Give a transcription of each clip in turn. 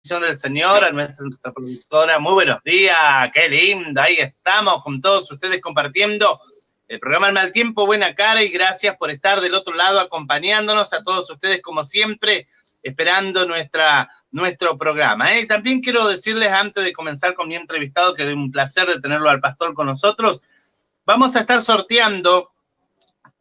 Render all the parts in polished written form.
Del Señor, a nuestra productora, muy buenos días, qué lindo, ahí estamos con todos ustedes compartiendo el programa El Mal Tiempo, Buena Cara, y gracias por estar del otro lado acompañándonos a todos ustedes como siempre, esperando nuestro programa. También quiero decirles antes de comenzar con mi entrevistado, que es un placer de tenerlo al pastor con nosotros, vamos a estar sorteando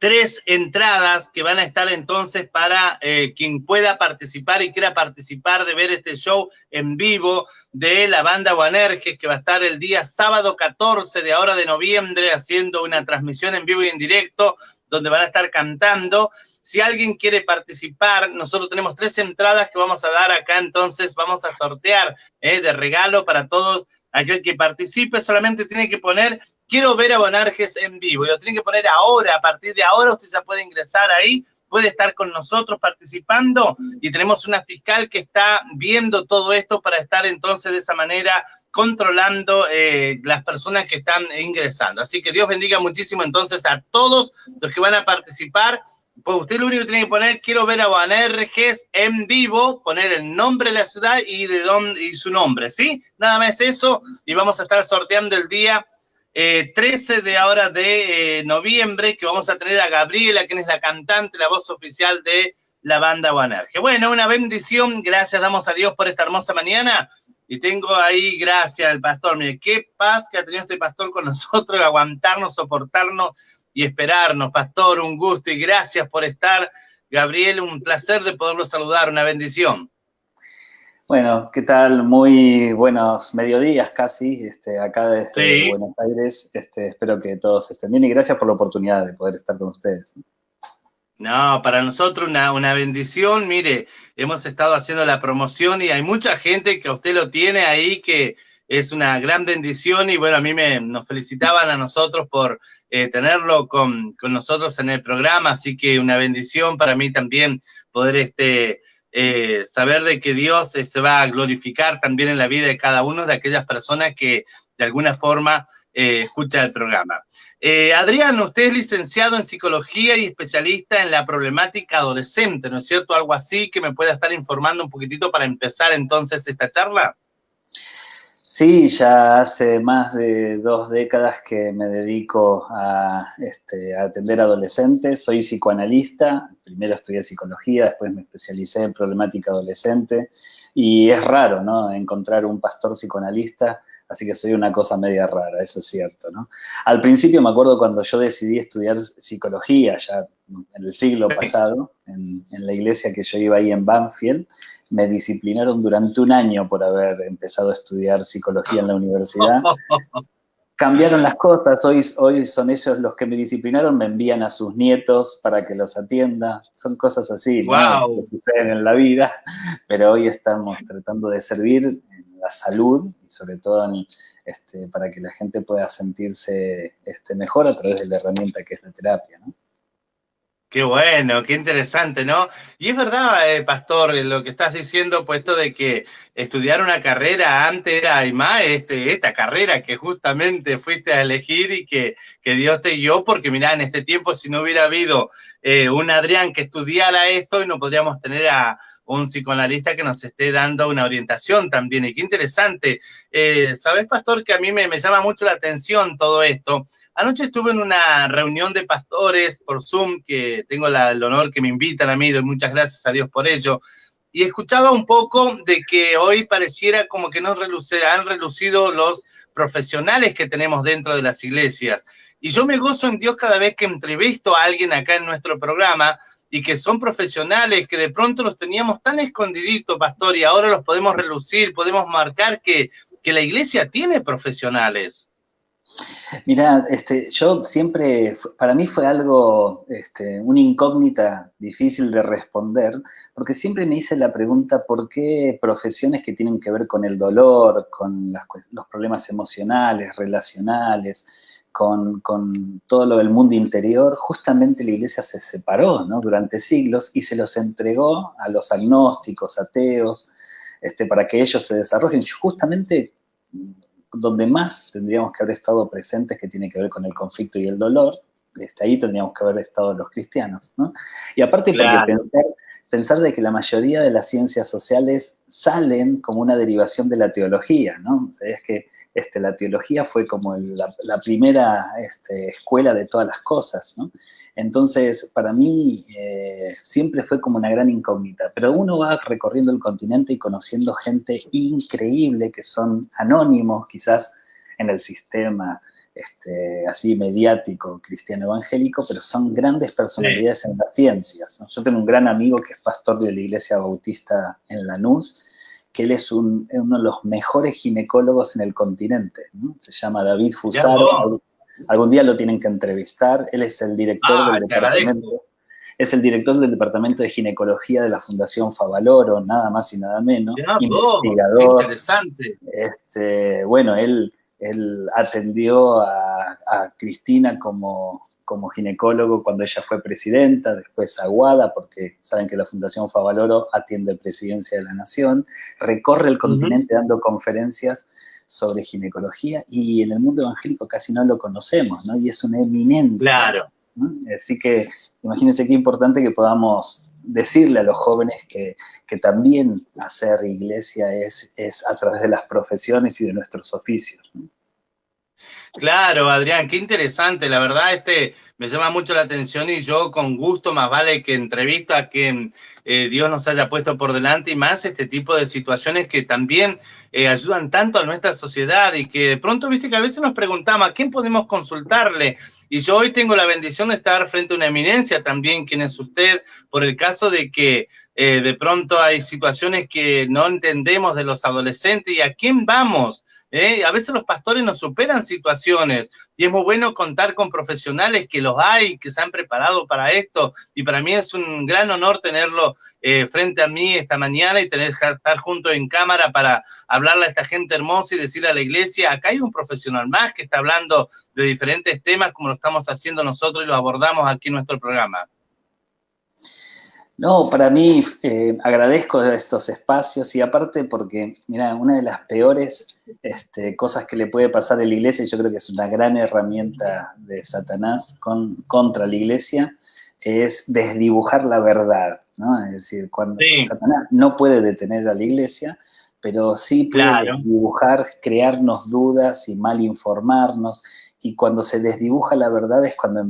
3 entradas que van a estar entonces para quien pueda participar y quiera participar de ver este show en vivo de la banda Boanerges, que va a estar el día sábado 14 de ahora de noviembre haciendo una transmisión en vivo y en directo donde van a estar cantando. Si alguien quiere participar, nosotros tenemos 3 entradas que vamos a dar acá, entonces vamos a sortear de regalo para todos. Aquel que participe solamente tiene que poner quiero ver a Boanerges en vivo, y lo tiene que poner ahora. A partir de ahora usted ya puede ingresar ahí, puede estar con nosotros participando, y tenemos una fiscal que está viendo todo esto para estar entonces de esa manera controlando las personas que están ingresando. Así que Dios bendiga muchísimo entonces a todos los que van a participar. Pues usted lo único que tiene que poner, quiero ver a Boanerges en vivo, poner el nombre de la ciudad y de dónde y su nombre, ¿sí? Nada más eso, y vamos a estar sorteando el día 13 de ahora de noviembre, que vamos a tener a Gabriela, quien es la cantante, la voz oficial de la banda Boanerges. Bueno, una bendición, gracias damos a Dios por esta hermosa mañana, y tengo ahí, gracias al pastor, mire, qué paz que ha tenido este pastor con nosotros, aguantarnos, soportarnos y esperarnos. Pastor, un gusto y gracias por estar. Gabriel, un placer de poderlo saludar, una bendición. Bueno, ¿qué tal? Muy buenos mediodías casi, acá desde Buenos Aires. Espero que todos estén bien y gracias por la oportunidad de poder estar con ustedes. No, para nosotros una bendición. Mire, hemos estado haciendo la promoción y hay mucha gente que a usted lo tiene ahí, que es una gran bendición, y bueno, a mí nos felicitaban a nosotros por tenerlo con nosotros en el programa, así que una bendición para mí también poder saber de que Dios se va a glorificar también en la vida de cada uno de aquellas personas que de alguna forma escucha el programa. Adrián, usted es licenciado en psicología y especialista en la problemática adolescente, ¿no es cierto? Algo así, que me pueda estar informando un poquitito para empezar entonces esta charla. Sí, ya hace más de 2 décadas que me dedico a atender adolescentes. Soy psicoanalista, primero estudié psicología, después me especialicé en problemática adolescente, y es raro, ¿no?, encontrar un pastor psicoanalista, así que soy una cosa media rara, eso es cierto, ¿no? Al principio me acuerdo cuando yo decidí estudiar psicología, ya en el siglo pasado, en la iglesia que yo iba ahí en Banfield, me disciplinaron durante 1 año por haber empezado a estudiar psicología en la universidad. Cambiaron las cosas, hoy son ellos los que me disciplinaron, me envían a sus nietos para que los atienda, son cosas así, ¿no?, Wow, que suceden en la vida, pero hoy estamos tratando de servir en la salud, y sobre todo para que la gente pueda sentirse mejor a través de la herramienta que es la terapia, ¿no? qué bueno, qué interesante, ¿no? Y es verdad, pastor, lo que estás diciendo, puesto de que estudiar una carrera antes era, y más, esta carrera que justamente fuiste a elegir y que Dios te guió, porque mirá, en este tiempo, si no hubiera habido un Adrián que estudiara esto, y no podríamos tener a un psicoanalista que nos esté dando una orientación también, y qué interesante. ¿Sabés, pastor, que a mí me llama mucho la atención todo esto? Anoche estuve en una reunión de pastores por Zoom, que tengo el honor que me invitan a mí, doy muchas gracias a Dios por ello, y escuchaba un poco de que hoy pareciera como que han relucido los profesionales que tenemos dentro de las iglesias. Y yo me gozo en Dios cada vez que entrevisto a alguien acá en nuestro programa, y que son profesionales que de pronto los teníamos tan escondiditos, pastor, y ahora los podemos relucir, podemos marcar que la iglesia tiene profesionales. Mirá, yo siempre, para mí fue algo, una incógnita difícil de responder, porque siempre me hice la pregunta por qué profesiones que tienen que ver con el dolor, con los problemas emocionales, relacionales, con todo lo del mundo interior, justamente la iglesia se separó, ¿no?, durante siglos, y se los entregó a los agnósticos, ateos, para que ellos se desarrollen. Justamente donde más tendríamos que haber estado presentes, que tiene que ver con el conflicto y el dolor, ahí tendríamos que haber estado los cristianos, ¿no? Y aparte porque Claro. pensar de que la mayoría de las ciencias sociales salen como una derivación de la teología, ¿no? O sea, es que la teología fue como la primera escuela de todas las cosas, ¿no? Entonces, para mí, siempre fue como una gran incógnita, pero uno va recorriendo el continente y conociendo gente increíble que son anónimos, quizás en el sistema así mediático, cristiano evangélico, pero son grandes personalidades en las ciencias, ¿no? Yo tengo un gran amigo que es pastor de la Iglesia Bautista en Lanús, que él es uno de los mejores ginecólogos en el continente, ¿no? Se llama David Fusaro, algún día lo tienen que entrevistar, él es el director del departamento. Es el director del Departamento de Ginecología de la Fundación Favaloro, nada más y nada menos. Investigador. Interesante. Bueno, él atendió a Cristina como ginecólogo cuando ella fue presidenta, después a Aguada, porque saben que la Fundación Favaloro atiende Presidencia de la Nación, recorre el continente dando conferencias sobre ginecología, y en el mundo evangélico casi no lo conocemos, ¿no? Y es una eminencia. Claro. ¿No? Así que imagínense qué importante que podamos decirle a los jóvenes que también hacer iglesia es a través de las profesiones y de nuestros oficios, ¿no? Claro, Adrián, qué interesante, la verdad me llama mucho la atención, y yo con gusto, más vale que entrevisto a quien Dios nos haya puesto por delante, y más este tipo de situaciones que también ayudan tanto a nuestra sociedad, y que de pronto, viste que a veces nos preguntamos a quién podemos consultarle, y yo hoy tengo la bendición de estar frente a una eminencia también, quien es usted, por el caso de que de pronto hay situaciones que no entendemos de los adolescentes, y a quién vamos. A veces los pastores nos superan situaciones, y es muy bueno contar con profesionales que los hay, que se han preparado para esto, y para mí es un gran honor tenerlo frente a mí esta mañana, y estar junto en cámara para hablarle a esta gente hermosa y decirle a la iglesia, acá hay un profesional más que está hablando de diferentes temas como lo estamos haciendo nosotros y lo abordamos aquí en nuestro programa. No, para mí agradezco estos espacios, y aparte porque, mira, una de las peores cosas que le puede pasar a la iglesia, y yo creo que es una gran herramienta de Satanás contra la iglesia, es desdibujar la verdad, ¿no? Es decir, cuando Satanás no puede detener a la iglesia, pero sí puede desdibujar, crearnos dudas y mal informarnos, y cuando se desdibuja la verdad es cuando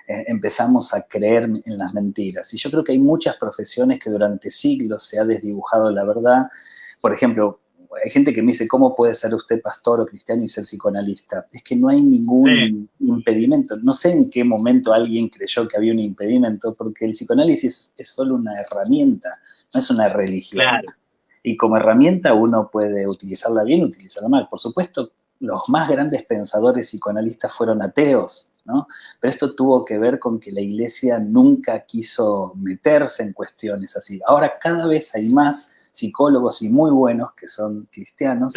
empezamos a creer en las mentiras. Y yo creo que hay muchas profesiones que durante siglos se ha desdibujado la verdad. Por ejemplo, hay gente que me dice, ¿cómo puede ser usted pastor o cristiano y ser psicoanalista? Es que no hay ningún impedimento. No sé en qué momento alguien creyó que había un impedimento, porque el psicoanálisis es solo una herramienta, no es una religión. Claro. Y como herramienta uno puede utilizarla bien, utilizarla mal. Por supuesto, los más grandes pensadores psicoanalistas fueron ateos, ¿no? Pero esto tuvo que ver con que la iglesia nunca quiso meterse en cuestiones así. Ahora cada vez hay más psicólogos, y muy buenos, que son cristianos,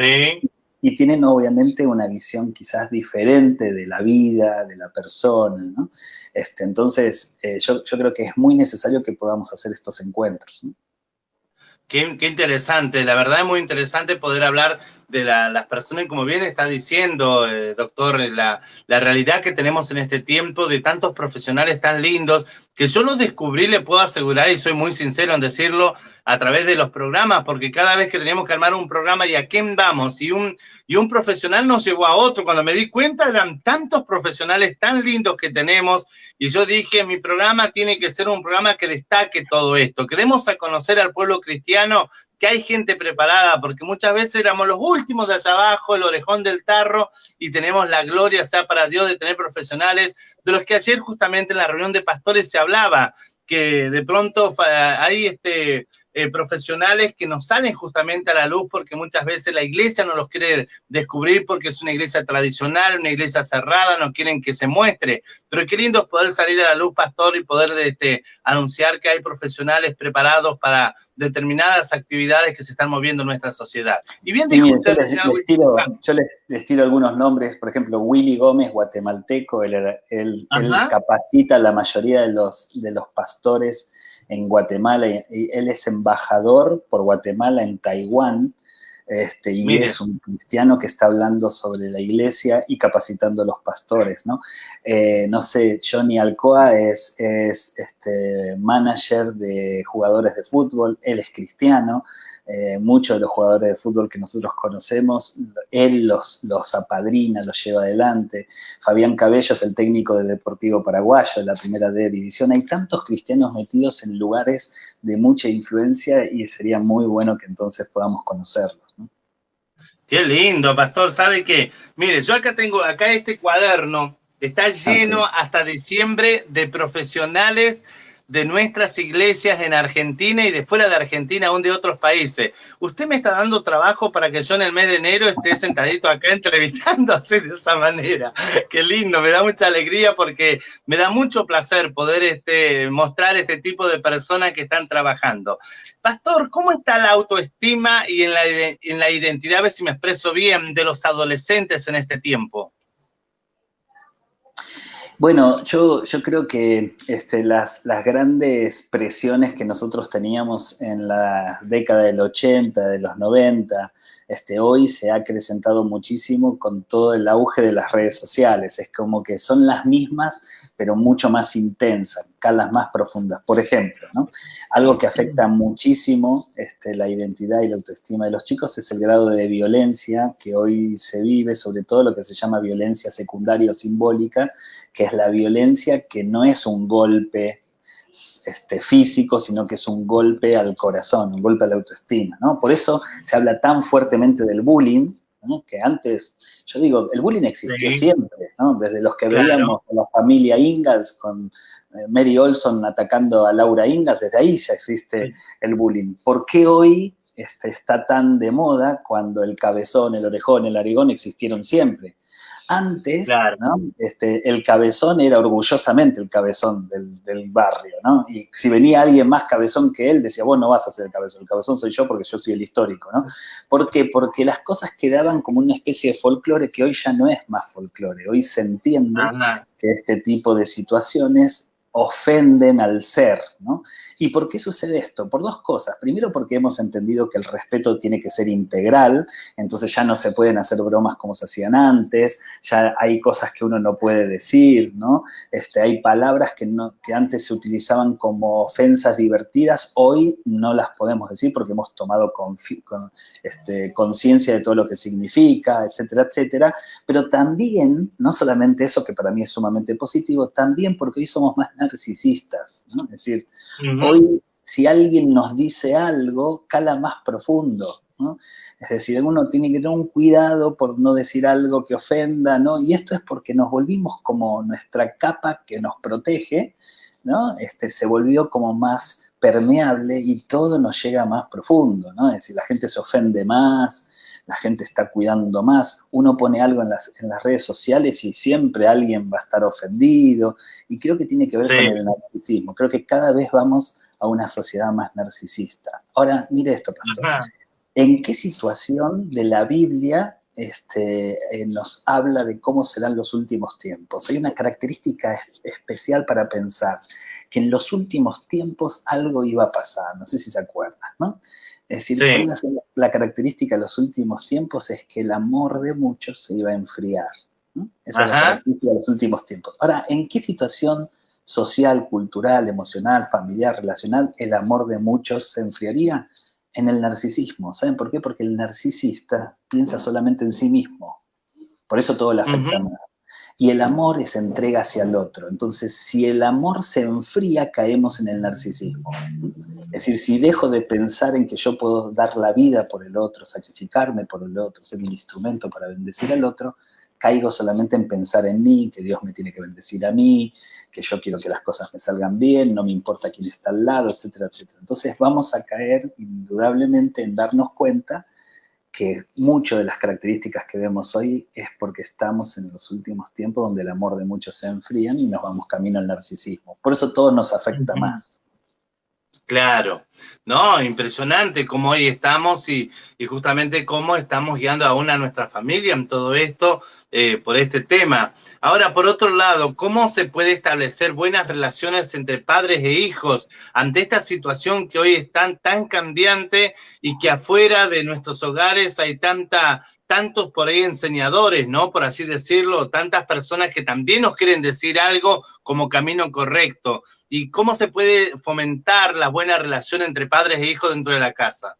y tienen obviamente una visión quizás diferente de la vida, de la persona, ¿no? Entonces, yo creo que es muy necesario que podamos hacer estos encuentros, ¿no? Qué interesante, la verdad es muy interesante poder hablar de las personas, como bien está diciendo, doctor, la realidad que tenemos en este tiempo de tantos profesionales tan lindos, que yo los descubrí, le puedo asegurar, y soy muy sincero en decirlo, a través de los programas, porque cada vez que teníamos que armar un programa, ¿y a quién vamos? Y un profesional nos llevó a otro. Cuando me di cuenta, eran tantos profesionales tan lindos que tenemos, y yo dije, mi programa tiene que ser un programa que destaque todo esto, que demos a conocer al pueblo cristiano que hay gente preparada, porque muchas veces éramos los últimos de allá abajo, el orejón del tarro, y tenemos la gloria, sea para Dios, de tener profesionales, de los que ayer justamente en la reunión de pastores se hablaba, que de pronto hay profesionales que nos salen justamente a la luz, porque muchas veces la iglesia no los quiere descubrir, porque es una iglesia tradicional, una iglesia cerrada, no quieren que se muestre. Pero qué lindo es poder salir a la luz, pastor, y poder anunciar que hay profesionales preparados para determinadas actividades que se están moviendo en nuestra sociedad. Y bien dijo usted, yo les tiro algunos nombres. Por ejemplo, Willy Gómez, guatemalteco, él capacita a la mayoría de los pastores en Guatemala, y él es embajador por Guatemala en Taiwán. y Mire, es un cristiano que está hablando sobre la iglesia y capacitando a los pastores, ¿no? No sé, Johnny Alcoa es manager de jugadores de fútbol, él es cristiano, muchos de los jugadores de fútbol que nosotros conocemos, él los apadrina, los lleva adelante. Fabián Cabello es el técnico de Deportivo Paraguayo, de la primera D división. Hay tantos cristianos metidos en lugares de mucha influencia y sería muy bueno que entonces podamos conocerlos, ¿no? qué lindo, pastor. ¿Sabe qué? Mire, yo acá este cuaderno está lleno Okay. hasta diciembre de profesionales de nuestras iglesias en Argentina y de fuera de Argentina, aún de otros países. Usted me está dando trabajo para que yo en el mes de enero esté sentadito acá entrevistando así de esa manera. Qué lindo, me da mucha alegría porque me da mucho placer poder mostrar este tipo de personas que están trabajando. Pastor, ¿cómo está la autoestima y en la identidad, a ver si me expreso bien, de los adolescentes en este tiempo? Bueno, yo creo que las grandes presiones que nosotros teníamos en la década del 80, de los 90, hoy se ha acrecentado muchísimo con todo el auge de las redes sociales. Es como que son las mismas, pero mucho más intensas, calas más profundas. Por ejemplo, ¿no? Algo que afecta muchísimo la identidad y la autoestima de los chicos es el grado de violencia que hoy se vive, sobre todo lo que se llama violencia secundaria o simbólica, que es la violencia que no es un golpe físico, sino que es un golpe al corazón, un golpe a la autoestima, ¿no? Por eso se habla tan fuertemente del bullying, ¿no? Que antes, yo digo, el bullying existió Sí, siempre, ¿no? Desde los que claro. veíamos a la familia Ingalls con Mary Olson atacando a Laura Ingalls, desde ahí ya existe el bullying. ¿Por qué hoy está tan de moda cuando el cabezón, el orejón, el arigón existieron siempre? Antes, Claro. ¿no? El cabezón era orgullosamente el cabezón del barrio, ¿no? Y si venía alguien más cabezón que él, decía, vos no vas a ser el cabezón soy yo porque yo soy el histórico, ¿no? ¿Por qué? Porque las cosas quedaban como una especie de folclore que hoy ya no es más folclore, hoy se entiende Ajá. que este tipo de situaciones ofenden al ser, ¿no? ¿Y por qué sucede esto? Por dos cosas. Primero, porque hemos entendido que el respeto tiene que ser integral, entonces ya no se pueden hacer bromas como se hacían antes, ya hay cosas que uno no puede decir, ¿no? Hay palabras que antes se utilizaban como ofensas divertidas, hoy no las podemos decir porque hemos tomado conciencia de todo lo que significa, etcétera, etcétera, pero también, no solamente eso, que para mí es sumamente positivo, también porque hoy somos más narcisistas, ¿no? Es decir, Uh-huh. hoy si alguien nos dice algo, cala más profundo, ¿no? Es decir, uno tiene que tener un cuidado por no decir algo que ofenda, ¿no? Y esto es porque nos volvimos como nuestra capa que nos protege, ¿no? Se volvió como más permeable y todo nos llega más profundo, ¿no? Es decir, la gente se ofende más, la gente está cuidando más, uno pone algo en las redes sociales y siempre alguien va a estar ofendido, y creo que tiene que ver con Sí. el narcisismo, creo que cada vez vamos a una sociedad más narcisista. Ahora, mire esto, pastor, Ajá. ¿en qué situación de la Biblia nos habla de cómo serán los últimos tiempos? Hay una característica especial para pensar, que en los últimos tiempos algo iba a pasar, no sé si se acuerdan, ¿no? Es decir, ¿cuál Sí. iba a ser la característica de los últimos tiempos? Es que el amor de muchos se iba a enfriar, ¿no? Esa es la Ajá. característica de los últimos tiempos. Ahora, ¿en qué situación social, cultural, emocional, familiar, relacional, el amor de muchos se enfriaría? En el narcisismo. ¿Saben por qué? Porque el narcisista piensa solamente en sí mismo. Por eso todo le afecta Uh-huh. más. Y el amor es entrega hacia el otro. Entonces, si el amor se enfría, caemos en el narcisismo. Es decir, si dejo de pensar en que yo puedo dar la vida por el otro, sacrificarme por el otro, ser un instrumento para bendecir al otro, caigo solamente en pensar en mí, que Dios me tiene que bendecir a mí, que yo quiero que las cosas me salgan bien, no me importa quién está al lado, etcétera, etcétera. Entonces vamos a caer indudablemente en darnos cuenta que muchas de las características que vemos hoy es porque estamos en los últimos tiempos donde el amor de muchos se enfrían y nos vamos camino al narcisismo. Por eso todo nos afecta Uh-huh. más. Claro, no, impresionante cómo hoy estamos y justamente cómo estamos guiando aún a nuestra familia en todo esto por este tema. Ahora, por otro lado, ¿cómo se puede establecer buenas relaciones entre padres e hijos ante esta situación que hoy es tan cambiante y que afuera de nuestros hogares hay tantos por ahí enseñadores, ¿no? Por así decirlo, tantas personas que también nos quieren decir algo como camino correcto. ¿Y cómo se puede fomentar la buena relación entre padres e hijos dentro de la casa?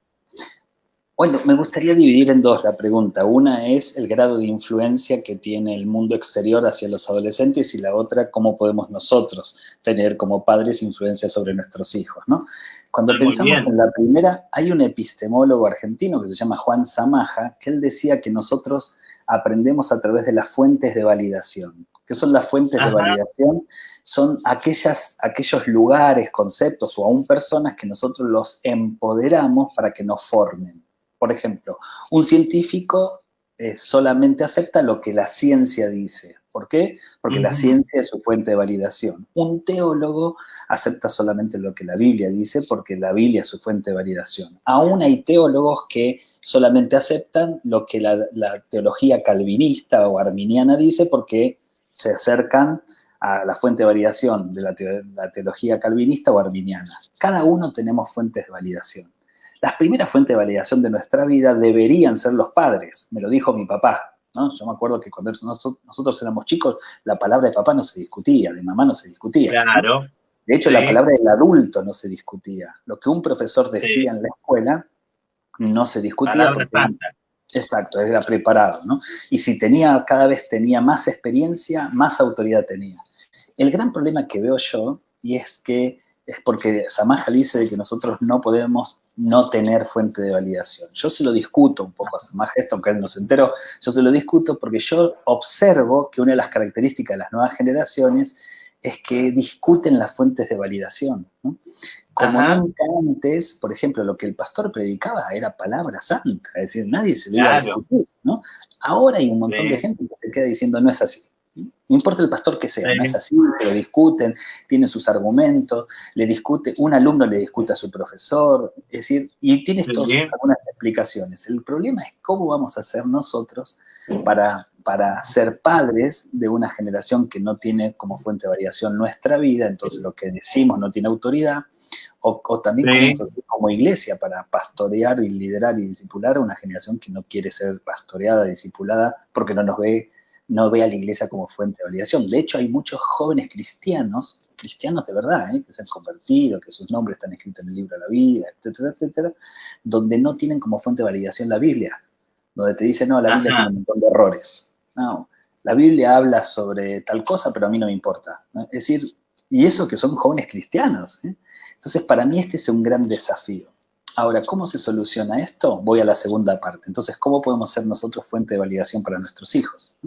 Bueno, me gustaría dividir en dos la pregunta. Una es el grado de influencia que tiene el mundo exterior hacia los adolescentes y la otra, cómo podemos nosotros tener como padres influencia sobre nuestros hijos, ¿no? Cuando Muy pensamos bien. en la primera, hay un epistemólogo argentino que se llama Juan Samaja, que él decía que nosotros aprendemos a través de las fuentes de validación. ¿Qué son las fuentes de Ajá. validación? Son aquellos lugares, conceptos o aún personas que nosotros los empoderamos para que nos formen. Por ejemplo, un científico solamente acepta lo que la ciencia dice. ¿Por qué? Porque la Uh-huh. ciencia es su fuente de validación. Un teólogo acepta solamente lo que la Biblia dice porque la Biblia es su fuente de validación. Aún hay teólogos que solamente aceptan lo que la teología calvinista o arminiana dice porque se acercan a la fuente de validación de la teología calvinista o arminiana. Cada uno tenemos fuentes de validación. Las primeras fuentes de validación de nuestra vida deberían ser los padres, me lo dijo mi papá, ¿no? Yo me acuerdo que cuando nosotros éramos chicos, la palabra de papá no se discutía, de mamá no se discutía, ¿no? Claro, De hecho, la sí, palabra del adulto no se discutía. Lo que un profesor sí. decía en la escuela no se discutía Palabra porque, santa. exacto, era preparado, ¿no? Y si cada vez tenía más experiencia, más autoridad tenía. El gran problema que veo yo, y es que es porque Samaja dice de que nosotros no podemos no tener fuente de validación. Yo se lo discuto un poco a Samaja esto, aunque él no se enteró, yo se lo discuto porque yo observo que una de las características de las nuevas generaciones es que discuten las fuentes de validación, ¿no? Como Ajá, nunca antes, por ejemplo, lo que el pastor predicaba era palabra santa, es decir, nadie se lo iba a claro, discutir, ¿no? Ahora hay un montón de sí, gente que se queda diciendo no es así. No importa el pastor que sea, no es sí, así, lo discuten, tienen sus argumentos, un alumno le discute a su profesor, es decir, y tiene sí, algunas explicaciones. El problema es cómo vamos a hacer nosotros para ser padres de una generación que no tiene como fuente de variación nuestra vida, entonces lo que decimos no tiene autoridad, o también cómo sí. vamos a hacer como iglesia para pastorear y liderar y discipular a una generación que no quiere ser pastoreada, discipulada, porque no ve a la iglesia como fuente de validación. De hecho, hay muchos jóvenes cristianos de verdad, que se han convertido, que sus nombres están escritos en el libro de la vida, etcétera, etcétera, donde no tienen como fuente de validación la Biblia, donde te dicen, no, la Biblia Ajá, tiene un montón de errores. No, la Biblia habla sobre tal cosa, pero a mí no me importa, ¿no? Es decir, y eso que son jóvenes cristianos, ¿eh? Entonces, para mí este es un gran desafío. Ahora, ¿cómo se soluciona esto? Voy a la segunda parte. Entonces, ¿cómo podemos ser nosotros fuente de validación para nuestros hijos?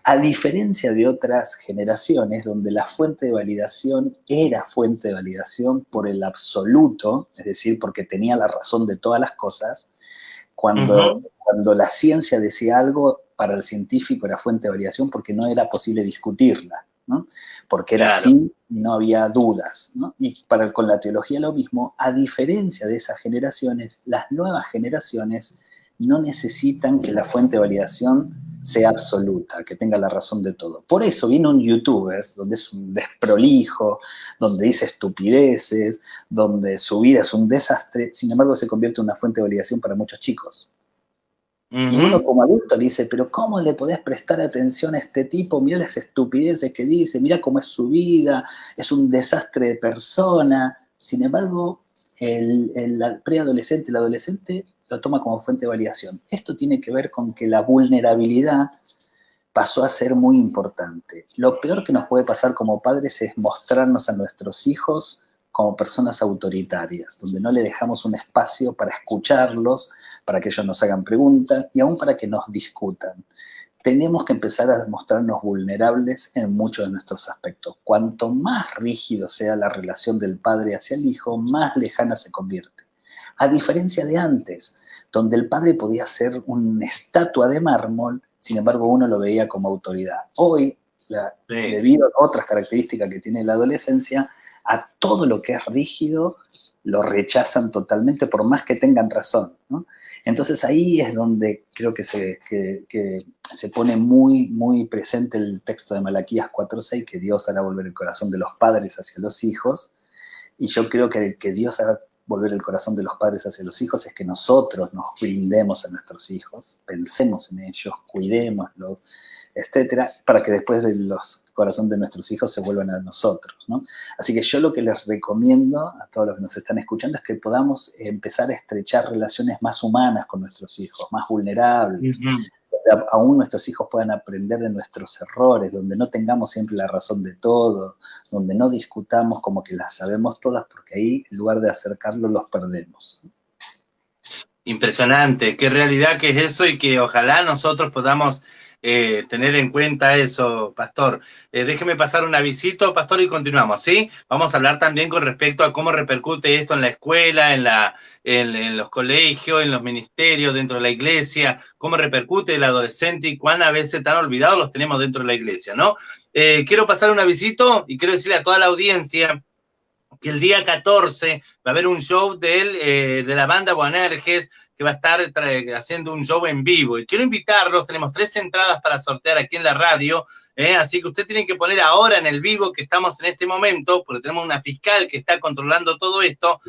A diferencia de otras generaciones donde la fuente de validación era fuente de validación por el absoluto, es decir, porque tenía la razón de todas las cosas, uh-huh, cuando la ciencia decía algo, para el científico era fuente de validación porque no era posible discutirla, ¿no? Porque era claro. así y no había dudas, ¿no? Y con la teología lo mismo, a diferencia de esas generaciones, las nuevas generaciones no necesitan que la fuente de validación sea absoluta, que tenga la razón de todo. Por eso viene un youtuber donde es un desprolijo, donde dice estupideces, donde su vida es un desastre, sin embargo se convierte en una fuente de validación para muchos chicos. Y uno Uh-huh, como adulto le dice, pero ¿cómo le podés prestar atención a este tipo? Mirá las estupideces que dice, mirá cómo es su vida, es un desastre de persona. Sin embargo, el preadolescente, el adolescente lo toma como fuente de validación. Esto tiene que ver con que la vulnerabilidad pasó a ser muy importante. Lo peor que nos puede pasar como padres es mostrarnos a nuestros hijos como personas autoritarias, donde no le dejamos un espacio para escucharlos, para que ellos nos hagan preguntas y aún para que nos discutan. Tenemos que empezar a mostrarnos vulnerables en muchos de nuestros aspectos. Cuanto más rígido sea la relación del padre hacia el hijo, más lejana se convierte. A diferencia de antes, donde el padre podía ser una estatua de mármol, sin embargo uno lo veía como autoridad. Hoy, sí. debido a otras características que tiene la adolescencia, A todo lo que es rígido lo rechazan totalmente, por más que tengan razón, ¿no? Entonces ahí es donde creo que se pone muy, muy presente el texto de Malaquías 4:6, que Dios hará volver el corazón de los padres hacia los hijos, y yo creo que Dios hará volver el corazón de los padres hacia los hijos es que nosotros nos brindemos a nuestros hijos, pensemos en ellos, cuidémoslos, etcétera, para que después de los corazón de nuestros hijos se vuelvan a nosotros, ¿no? Así que yo lo que les recomiendo a todos los que nos están escuchando es que podamos empezar a estrechar relaciones más humanas con nuestros hijos, más vulnerables, donde aún nuestros hijos puedan aprender de nuestros errores, donde no tengamos siempre la razón de todo, donde no discutamos como que las sabemos todas, porque ahí, en lugar de acercarlos, los perdemos. Impresionante, qué realidad que es eso, y que ojalá nosotros podamos tener en cuenta eso, Pastor. Déjeme pasar un avisito, Pastor, y continuamos, ¿sí? Vamos a hablar también con respecto a cómo repercute esto en la escuela, en los colegios, en los ministerios, dentro de la iglesia, cómo repercute el adolescente y cuán a veces tan olvidados los tenemos dentro de la iglesia, ¿no? Quiero pasar un avisito y quiero decirle a toda la audiencia que el día 14 va a haber un show de la banda Boanerges, que va a estar haciendo un show en vivo. Y quiero invitarlos, tenemos 3 entradas para sortear aquí en la radio, así que usted tiene que poner ahora en el vivo que estamos en este momento, porque tenemos una fiscal que está controlando todo esto.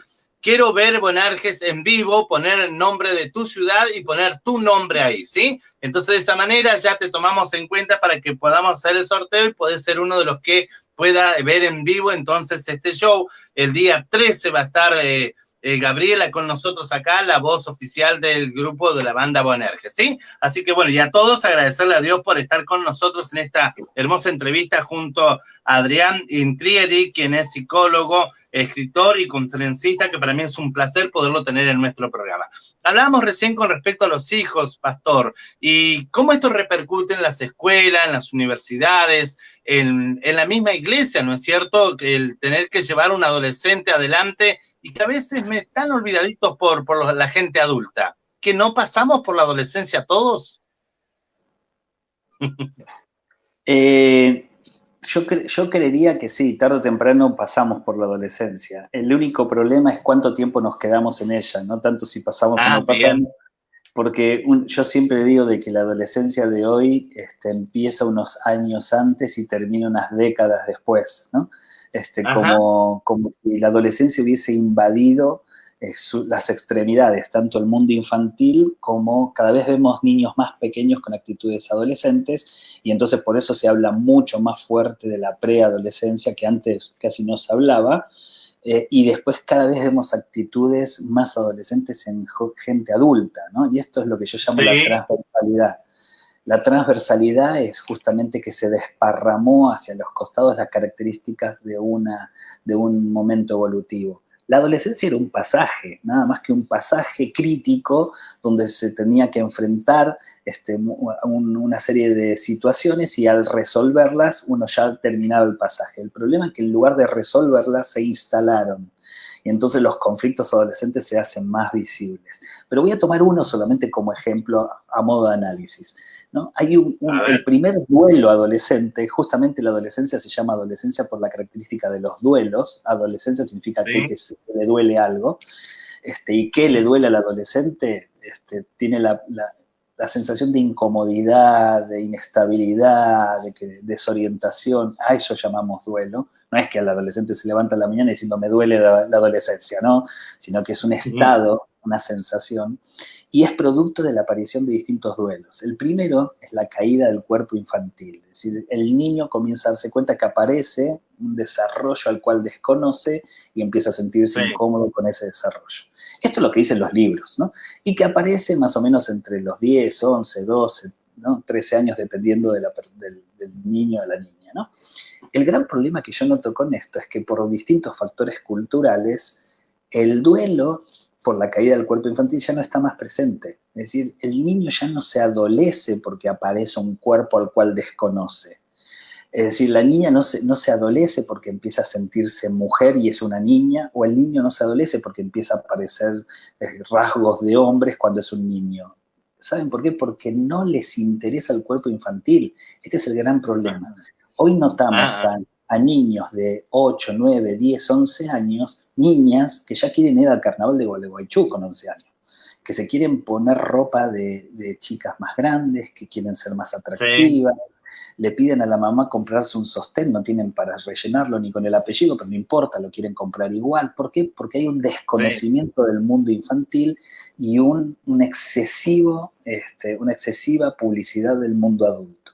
Quiero ver Boanerges en vivo, poner el nombre de tu ciudad y poner tu nombre ahí, ¿sí? Entonces, de esa manera ya te tomamos en cuenta para que podamos hacer el sorteo y podés ser uno de los que pueda ver en vivo entonces este show. El día 13 va a estar Gabriela con nosotros acá, la voz oficial del grupo de la banda Boanerges, ¿sí? Así que bueno, y a todos agradecerle a Dios por estar con nosotros en esta hermosa entrevista junto a Adrián Intrieri, quien es psicólogo, escritor y conferencista, que para mí es un placer poderlo tener en nuestro programa. Hablábamos recién con respecto a los hijos, Pastor, y cómo esto repercute en las escuelas, en las universidades, en la misma iglesia, ¿no es cierto? El tener que llevar a un adolescente adelante y que a veces me están olvidaditos por la gente adulta. ¿Que no pasamos por la adolescencia todos? Yo creería que sí, tarde o temprano pasamos por la adolescencia. El único problema es cuánto tiempo nos quedamos en ella, no tanto si pasamos o no pasamos. Bien. Porque yo siempre digo de que la adolescencia de hoy empieza unos años antes y termina unas décadas después, ¿no? Como si la adolescencia hubiese invadido las extremidades, tanto el mundo infantil como cada vez vemos niños más pequeños con actitudes adolescentes, y entonces por eso se habla mucho más fuerte de la preadolescencia, que antes casi no se hablaba, y después cada vez vemos actitudes más adolescentes en gente adulta, ¿no? Y esto es lo que yo llamo la transversalidad. La transversalidad es justamente que se desparramó hacia los costados las características de un momento evolutivo. La adolescencia era un pasaje, nada más que un pasaje crítico donde se tenía que enfrentar una serie de situaciones, y al resolverlas uno ya terminaba el pasaje. El problema es que en lugar de resolverlas se instalaron, y entonces los conflictos adolescentes se hacen más visibles. Pero voy a tomar uno solamente como ejemplo a modo de análisis, ¿no? Hay el primer duelo adolescente, justamente la adolescencia se llama adolescencia por la característica de los duelos. Adolescencia significa que le duele algo, y que le duele al adolescente, tiene la sensación de incomodidad, de inestabilidad, de desorientación. A eso llamamos duelo. No es que al adolescente se levanta en la mañana diciendo me duele la adolescencia, ¿no? Sino que es un estado, una sensación, y es producto de la aparición de distintos duelos. El primero es la caída del cuerpo infantil, es decir, el niño comienza a darse cuenta que aparece un desarrollo al cual desconoce y empieza a sentirse incómodo con ese desarrollo. Esto es lo que dicen los libros, ¿no? Y que aparece más o menos entre los 10, 11, 12, ¿no? 13 años, dependiendo del niño o la niña, ¿no? El gran problema que yo noto con esto es que por distintos factores culturales, el duelo por la caída del cuerpo infantil ya no está más presente. Es decir, el niño ya no se adolece porque aparece un cuerpo al cual desconoce. Es decir, la niña no se adolece porque empieza a sentirse mujer y es una niña, o el niño no se adolece porque empieza a aparecer rasgos de hombres cuando es un niño. ¿Saben por qué? Porque no les interesa el cuerpo infantil. Este es el gran problema. Hoy notamos a a niños de 8, 9, 10, 11 años, niñas que ya quieren ir al carnaval de Gualeguaychú con 11 años, que se quieren poner ropa de chicas más grandes, que quieren ser más Sí, atractivas, le piden a la mamá comprarse un sostén, no tienen para rellenarlo ni con el apellido, pero no importa, lo quieren comprar igual. ¿Por qué? Porque hay un sí. desconocimiento del mundo infantil y una excesiva publicidad del mundo adulto.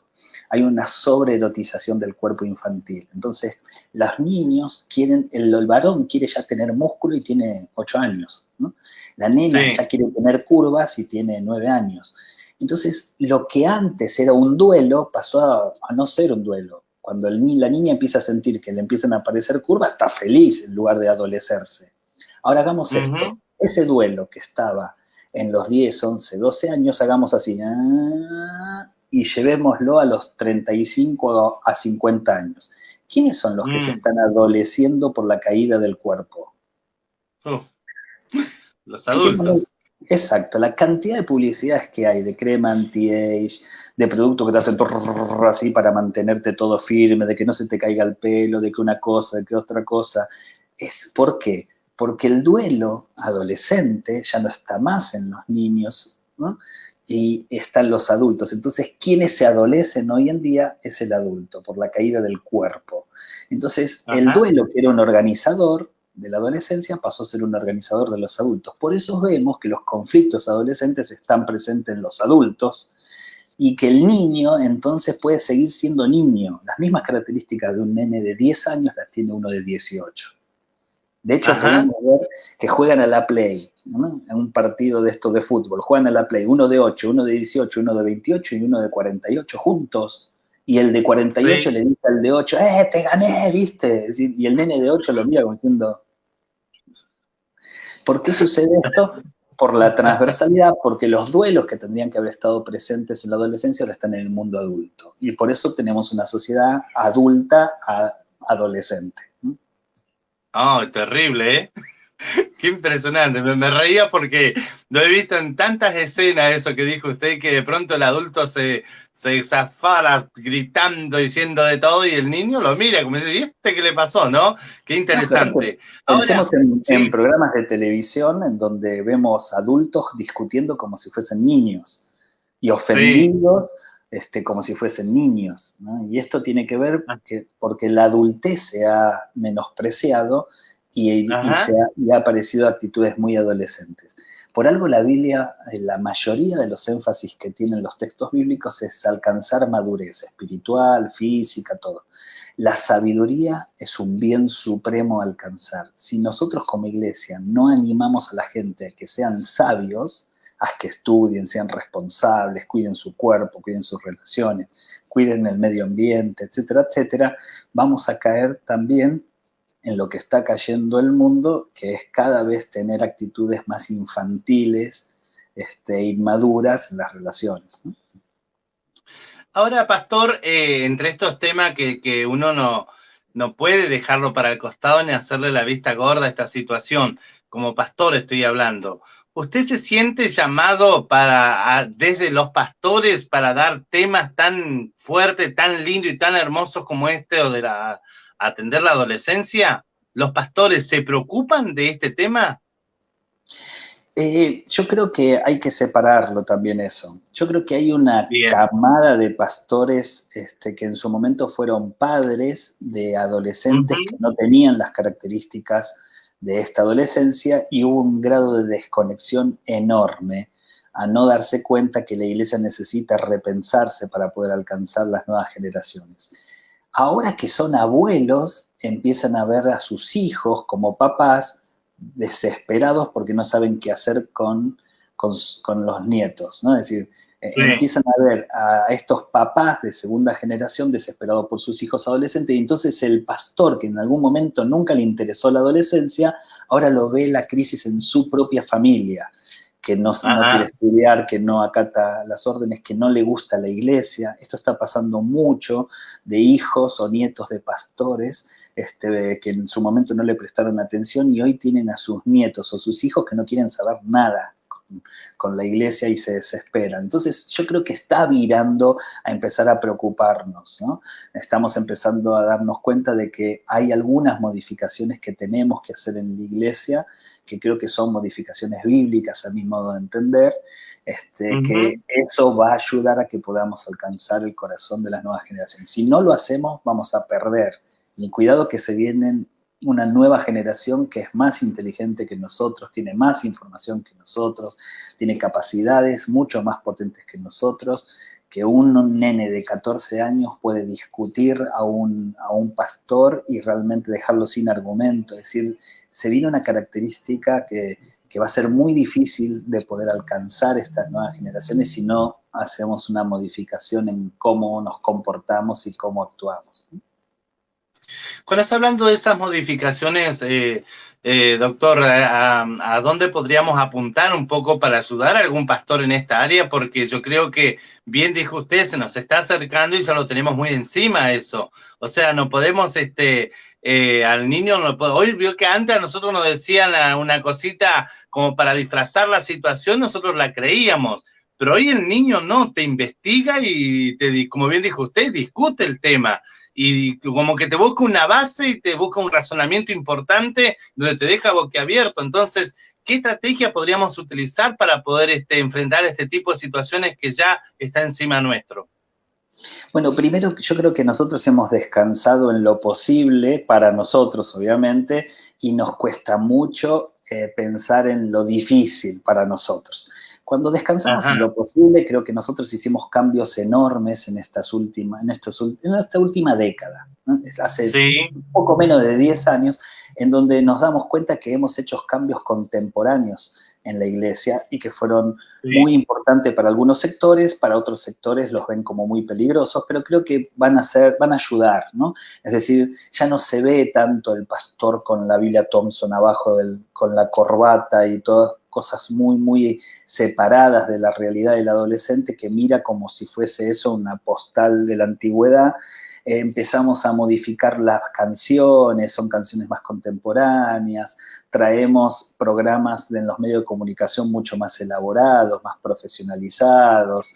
Hay una sobreerotización del cuerpo infantil. Entonces, los niños quieren, el varón quiere ya tener músculo y tiene 8 años, ¿no? La nena Sí. ya quiere tener curvas y tiene 9 años. Entonces, lo que antes era un duelo pasó a no ser un duelo. Cuando la niña empieza a sentir que le empiezan a aparecer curvas, está feliz en lugar de adolecerse. Ahora hagamos esto. Ujú. Ese duelo que estaba en los 10, 11, 12 años, hagamos así. Y llevémoslo a los 35 a 50 años. ¿Quiénes son los que se Mm. están adoleciendo por la caída del cuerpo? Uf, los Fijémonos, adultos. exacto, la cantidad de publicidades que hay, de crema anti-age, de productos que te hacen así para mantenerte todo firme, de que no se te caiga el pelo, de que una cosa, de que otra cosa. ¿Por qué? Porque el duelo adolescente ya no está más en los niños, ¿no? Y están los adultos. Entonces, quienes se adolecen hoy en día es el adulto, por la caída del cuerpo. Entonces, el Ajá. duelo, que era un organizador de la adolescencia, pasó a ser un organizador de los adultos. Por eso vemos que los conflictos adolescentes están presentes en los adultos y que el niño entonces puede seguir siendo niño. Las mismas características de un nene de 10 años las tiene uno de 18. De hecho, Ajá. podemos ver que juegan a la Play, ¿no? En un partido de estos de fútbol, juegan a la Play, uno de 8, uno de 18, uno de 28 y uno de 48 juntos. Y el de 48 Sí. le dice al de 8, te gané, ¿viste? Y el nene de 8 lo mira como diciendo, ¿por qué sucede esto? Por la transversalidad, porque los duelos que tendrían que haber estado presentes en la adolescencia ahora están en el mundo adulto. Y por eso tenemos una sociedad adulta a adolescente. Oh, terrible, ¿eh? Qué impresionante. Me reía porque lo he visto en tantas escenas, eso que dijo usted, que de pronto el adulto se zafara gritando, diciendo de todo, y el niño lo mira como dice, ¿y este qué le pasó, no? Qué No, pero interesante. Ahora, pensemos en sí, programas de televisión en donde vemos adultos discutiendo como si fuesen niños y sí, ofendidos como si fuesen niños, ¿no? Y esto tiene que ver porque la adultez se ha menospreciado ajá, y ha aparecido actitudes muy adolescentes. Por algo la Biblia, la mayoría de los énfasis que tienen los textos bíblicos es alcanzar madurez espiritual, física, todo. La sabiduría es un bien supremo a alcanzar. Si nosotros como iglesia no animamos a la gente a que sean sabios, a que estudien, sean responsables, cuiden su cuerpo, cuiden sus relaciones, cuiden el medio ambiente, etcétera, etcétera, vamos a caer también en lo que está cayendo el mundo, que es cada vez tener actitudes más infantiles, inmaduras en las relaciones, ¿no? ahora, Pastor, entre estos temas que uno no puede dejarlo para el costado ni hacerle la vista gorda a esta situación, como pastor estoy hablando, ¿usted se siente llamado desde los pastores para dar temas tan fuertes, tan lindos y tan hermosos como este o de atender la adolescencia? ¿Los pastores se preocupan de este tema? Yo creo que hay que separarlo también eso. Yo creo que hay una Bien. camada de pastores que en su momento fueron padres de adolescentes que Ujú. no tenían las características de esta adolescencia y hubo un grado de desconexión enorme a no darse cuenta que la iglesia necesita repensarse para poder alcanzar las nuevas generaciones. Ahora que son abuelos, empiezan a ver a sus hijos como papás desesperados porque no saben qué hacer con los nietos, ¿no? Es decir, Sí. empiezan a ver a estos papás de segunda generación desesperados por sus hijos adolescentes y entonces el pastor que en algún momento nunca le interesó la adolescencia, ahora lo ve la crisis en su propia familia, que no quiere Ajá. estudiar, que no acata las órdenes, que no le gusta la iglesia. Esto está pasando mucho de hijos o nietos de pastores que en su momento no le prestaron atención y hoy tienen a sus nietos o sus hijos que no quieren saber nada con la iglesia y se desesperan. Entonces yo creo que está virando a empezar a preocuparnos, ¿no? Estamos empezando a darnos cuenta de que hay algunas modificaciones que tenemos que hacer en la iglesia, que creo que son modificaciones bíblicas a mi modo de entender, que eso va a ayudar a que podamos alcanzar el corazón de las nuevas generaciones. Si no lo hacemos, vamos a perder. Y cuidado que se vienen una nueva generación que es más inteligente que nosotros, tiene más información que nosotros, tiene capacidades mucho más potentes que nosotros, que un nene de 14 años puede discutir a un pastor y realmente dejarlo sin argumento. Es decir, se viene una característica que va a ser muy difícil de poder alcanzar estas nuevas generaciones si no hacemos una modificación en cómo nos comportamos y cómo actuamos. Cuando está hablando de esas modificaciones, doctor, ¿a dónde podríamos apuntar un poco para ayudar a algún pastor en esta área? Porque yo creo que, bien dijo usted, se nos está acercando y ya lo tenemos muy encima eso. O sea, no podemos, al niño, hoy vio que antes a nosotros nos decían una cosita como para disfrazar la situación, nosotros la creíamos. Pero hoy el niño no, te investiga y, como bien dijo usted, discute el tema. Y como que te busca una base y te busca un razonamiento importante donde te deja boquiabierto. Entonces, ¿qué estrategia podríamos utilizar para poder enfrentar este tipo de situaciones que ya está encima nuestro? Bueno, primero yo creo que nosotros hemos descansado en lo posible para nosotros, obviamente, y nos cuesta mucho pensar en lo difícil para nosotros. Cuando descansamos en lo posible, creo que nosotros hicimos cambios enormes en esta última década, ¿no? Hace un poco menos de 10 años, en donde nos damos cuenta que hemos hecho cambios contemporáneos en la iglesia y que fueron muy importantes para algunos sectores, para otros sectores los ven como muy peligrosos, pero creo que van a ayudar, ¿no? Es decir, ya no se ve tanto el pastor con la Biblia Thompson abajo con la corbata y todas cosas muy, muy separadas de la realidad del adolescente que mira como si fuese eso una postal de la antigüedad. Empezamos a modificar las canciones, son canciones más contemporáneas, traemos programas en los medios de comunicación mucho más elaborados, más profesionalizados,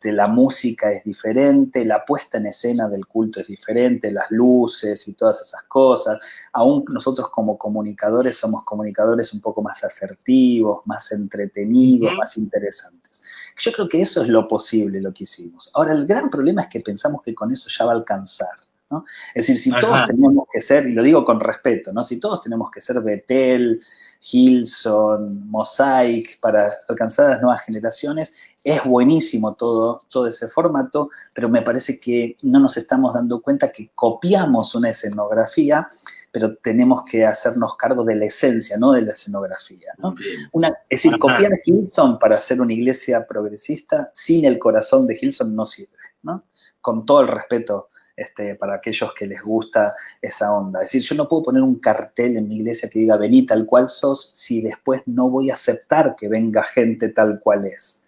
la música es diferente, la puesta en escena del culto es diferente, las luces y todas esas cosas. Aún nosotros como comunicadores somos comunicadores un poco más asertivos, más entretenidos, más interesantes. Yo creo que eso es lo posible, lo que hicimos. Ahora, el gran problema es que pensamos que con eso ya va a alcanzar, ¿no? Es decir, si todos tenemos que ser, y lo digo con respeto, ¿no? Si todos tenemos que ser Bethel, Hillsong, Mosaic para alcanzar a las nuevas generaciones, es buenísimo todo ese formato, pero me parece que no nos estamos dando cuenta que copiamos una escenografía, pero tenemos que hacernos cargo de la esencia, no de la escenografía, ¿no? Es decir, copiar a Hillsong para hacer una iglesia progresista sin el corazón de Hillsong no sirve, ¿no? Con todo el respeto para aquellos que les gusta esa onda. Es decir, yo no puedo poner un cartel en mi iglesia que diga vení tal cual sos si después no voy a aceptar que venga gente tal cual es.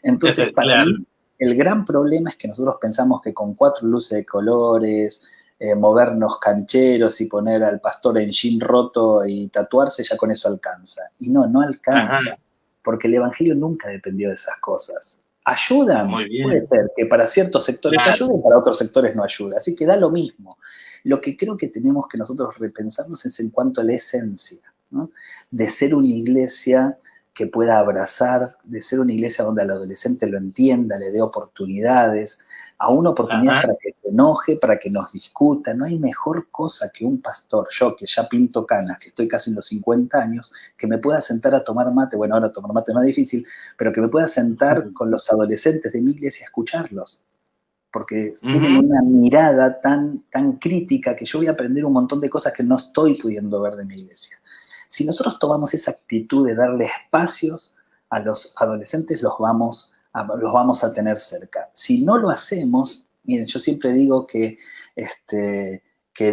Entonces, para mí, el gran problema es que nosotros pensamos que con 4 luces de colores, movernos cancheros y poner al pastor en jean roto y tatuarse, ya con eso alcanza. Y no alcanza, porque el evangelio nunca dependió de esas cosas. ¿Ayudan? Puede ser que para ciertos sectores ayuden, para otros sectores no ayuda. Así que da lo mismo. Lo que creo que tenemos que nosotros repensarnos es en cuanto a la esencia, ¿no? De ser una iglesia que pueda abrazar, de ser una iglesia donde al adolescente lo entienda, le dé oportunidades, aún oportunidades para que se enoje, para que nos discuta. No hay mejor cosa que un pastor, yo que ya pinto canas, que estoy casi en los 50 años, que me pueda sentar a tomar mate, bueno, ahora tomar mate es más difícil, pero que me pueda sentar con los adolescentes de mi iglesia a escucharlos, porque tienen una mirada tan crítica que yo voy a aprender un montón de cosas que no estoy pudiendo ver de mi iglesia. Si nosotros tomamos esa actitud de darle espacios a los adolescentes, los vamos a tener cerca. Si no lo hacemos, miren, yo siempre digo que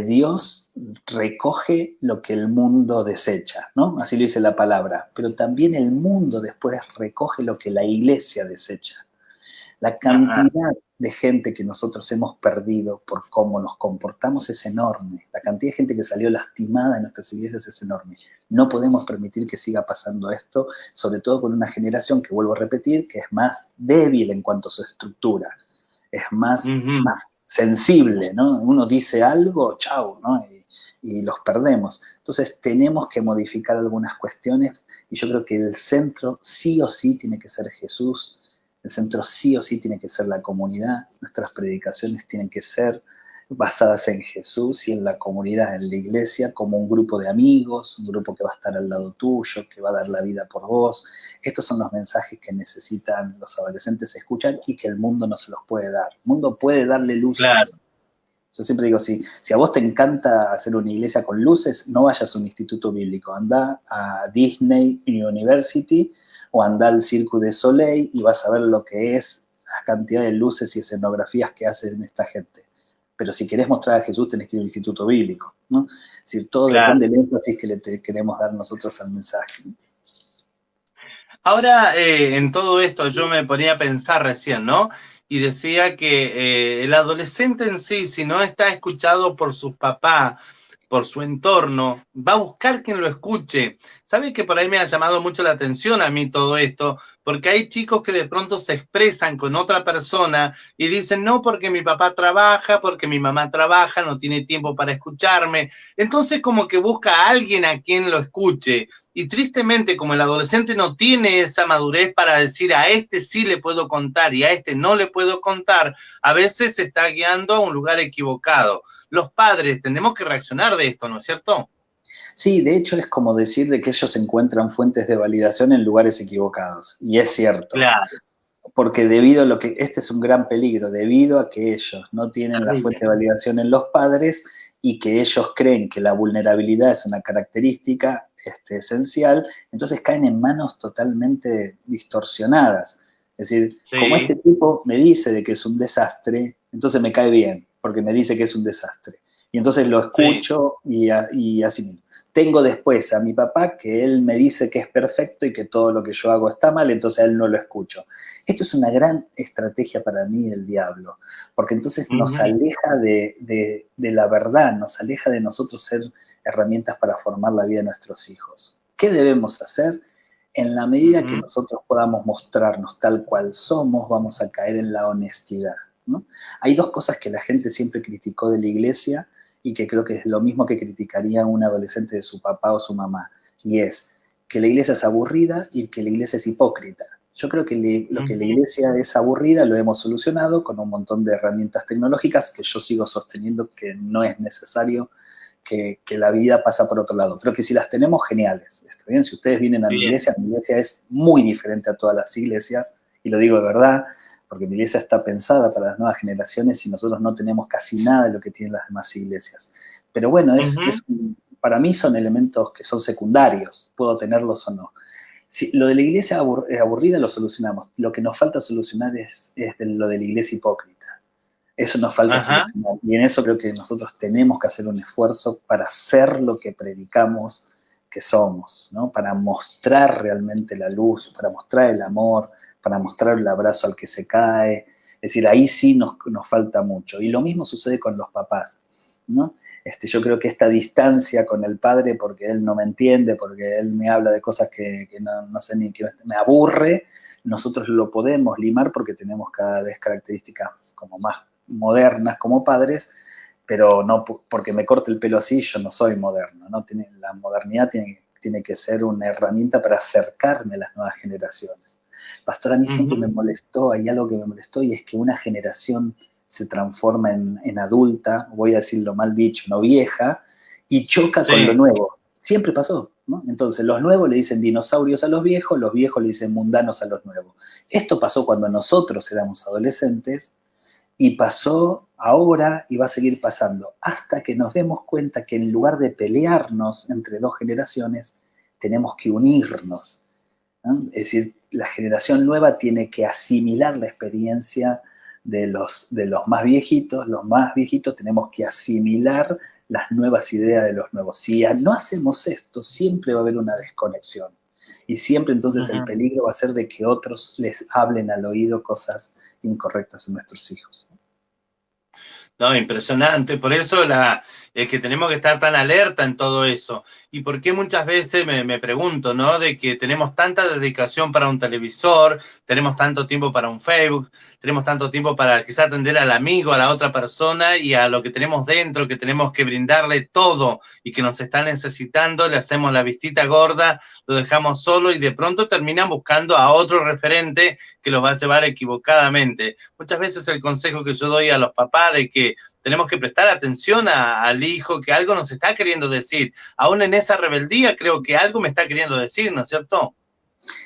Dios recoge lo que el mundo desecha, ¿no? Así lo dice la palabra, pero también el mundo después recoge lo que la iglesia desecha. La cantidad de gente que nosotros hemos perdido por cómo nos comportamos es enorme. La cantidad de gente que salió lastimada en nuestras iglesias es enorme. No podemos permitir que siga pasando esto, sobre todo con una generación que, vuelvo a repetir, que es más débil en cuanto a su estructura, es más sensible, ¿no? Uno dice algo, chau, ¿no? Y los perdemos. Entonces tenemos que modificar algunas cuestiones y yo creo que el centro sí o sí tiene que ser Jesús. El centro sí o sí tiene que ser la comunidad, nuestras predicaciones tienen que ser basadas en Jesús y en la comunidad, en la iglesia, como un grupo de amigos, un grupo que va a estar al lado tuyo, que va a dar la vida por vos. Estos son los mensajes que necesitan los adolescentes escuchar y que el mundo no se los puede dar. El mundo puede darle luces. Claro. Yo siempre digo, si a vos te encanta hacer una iglesia con luces, no vayas a un instituto bíblico, anda a Disney University o anda al Cirque du Soleil y vas a ver lo que es la cantidad de luces y escenografías que hacen esta gente. Pero si querés mostrar a Jesús, tenés que ir a un instituto bíblico, ¿no? Es decir, todo depende del énfasis que le queremos dar nosotros al mensaje. Ahora, en todo esto, yo me ponía a pensar recién, ¿no? Y decía que el adolescente en sí, si no está escuchado por sus papás, por su entorno, va a buscar quien lo escuche. ¿Sabes que por ahí me ha llamado mucho la atención a mí todo esto? Porque hay chicos que de pronto se expresan con otra persona y dicen, no, porque mi papá trabaja, porque mi mamá trabaja, no tiene tiempo para escucharme. Entonces como que busca a alguien a quien lo escuche. Y tristemente, como el adolescente no tiene esa madurez para decir a este sí le puedo contar y a este no le puedo contar, a veces se está guiando a un lugar equivocado. Los padres tenemos que reaccionar de esto, ¿no es cierto? Sí, de hecho es como decir de que ellos encuentran fuentes de validación en lugares equivocados. Y es cierto. Claro. Porque debido a lo que, este es un gran peligro, debido a que ellos no tienen la fuente de validación en los padres y que ellos creen que la vulnerabilidad es una característica esencial, entonces caen en manos totalmente distorsionadas. Es decir, como este tipo me dice de que es un desastre, entonces me cae bien, porque me dice que es un desastre. Y entonces lo escucho y así mismo. Tengo después a mi papá que él me dice que es perfecto y que todo lo que yo hago está mal, entonces a él no lo escucho. Esto es una gran estrategia para mí del diablo, porque entonces nos aleja de la verdad, nos aleja de nosotros ser herramientas para formar la vida de nuestros hijos. ¿Qué debemos hacer? En la medida que nosotros podamos mostrarnos tal cual somos, vamos a caer en la honestidad, ¿no? Hay dos cosas que la gente siempre criticó de la iglesia y que creo que es lo mismo que criticaría un adolescente de su papá o su mamá, y es que la iglesia es aburrida y que la iglesia es hipócrita. Yo creo que lo que la iglesia es aburrida lo hemos solucionado con un montón de herramientas tecnológicas que yo sigo sosteniendo que no es necesario, que la vida pasa por otro lado, pero que si las tenemos, geniales. ¿Está bien? Si ustedes vienen a mi iglesia es muy diferente a todas las iglesias, y lo digo de verdad, porque mi iglesia está pensada para las nuevas generaciones y nosotros no tenemos casi nada de lo que tienen las demás iglesias. Pero bueno, para mí son elementos que son secundarios, puedo tenerlos o no. Si lo de la iglesia aburrida lo solucionamos, lo que nos falta solucionar es lo de la iglesia hipócrita. Eso nos falta solucionar, y en eso creo que nosotros tenemos que hacer un esfuerzo para ser lo que predicamos que somos, ¿no? Para mostrar realmente la luz, para mostrar el amor, para mostrar el abrazo al que se cae. Es decir, ahí sí nos falta mucho. Y lo mismo sucede con los papás, ¿no? Yo creo que esta distancia con el padre, porque él no me entiende, porque él me habla de cosas que no sé ni qué, me aburre, nosotros lo podemos limar porque tenemos cada vez características como más modernas como padres, pero no porque me corte el pelo así, yo no soy moderno, ¿no? La modernidad tiene que ser una herramienta para acercarme a las nuevas generaciones. Pastor, a mí siempre me molestó, hay algo que me molestó, y es que una generación se transforma en adulta, voy a decirlo mal dicho, no vieja, y choca con lo nuevo. Siempre pasó, ¿no? Entonces, los nuevos le dicen dinosaurios a los viejos le dicen mundanos a los nuevos. Esto pasó cuando nosotros éramos adolescentes, y pasó ahora y va a seguir pasando, hasta que nos demos cuenta que en lugar de pelearnos entre dos generaciones, tenemos que unirnos, ¿no? Es decir, la generación nueva tiene que asimilar la experiencia de los más viejitos, los más viejitos tenemos que asimilar las nuevas ideas de los nuevos. Si no hacemos esto, siempre va a haber una desconexión. Y siempre entonces el peligro va a ser de que otros les hablen al oído cosas incorrectas a nuestros hijos. No, impresionante. Por eso es que tenemos que estar tan alerta en todo eso. Y por qué muchas veces me pregunto, ¿no? De que tenemos tanta dedicación para un televisor, tenemos tanto tiempo para un Facebook, tenemos tanto tiempo para quizás atender al amigo, a la otra persona y a lo que tenemos dentro, que tenemos que brindarle todo y que nos está necesitando, le hacemos la vistita gorda, lo dejamos solo y de pronto terminan buscando a otro referente que los va a llevar equivocadamente. Muchas veces el consejo que yo doy a los papás de que tenemos que prestar atención al hijo, que algo nos está queriendo decir. Aún en esa rebeldía creo que algo me está queriendo decir, ¿no es cierto?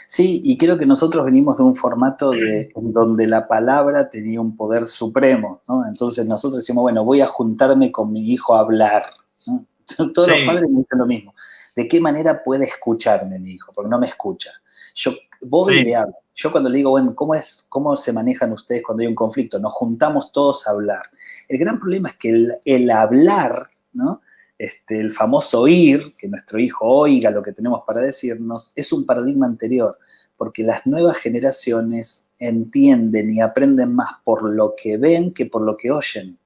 Sí, y creo que nosotros venimos de un formato en donde la palabra tenía un poder supremo, ¿no? Entonces nosotros decimos, bueno, voy a juntarme con mi hijo a hablar, ¿no? Todos los padres me dicen lo mismo. ¿De qué manera puede escucharme mi hijo? Porque no me escucha. Yo voy y le hablo. Yo cuando le digo, bueno, ¿cómo se manejan ustedes cuando hay un conflicto? Nos juntamos todos a hablar. El gran problema es que el hablar, ¿no? El famoso oír, que nuestro hijo oiga lo que tenemos para decirnos, es un paradigma anterior, porque las nuevas generaciones entienden y aprenden más por lo que ven que por lo que oyen.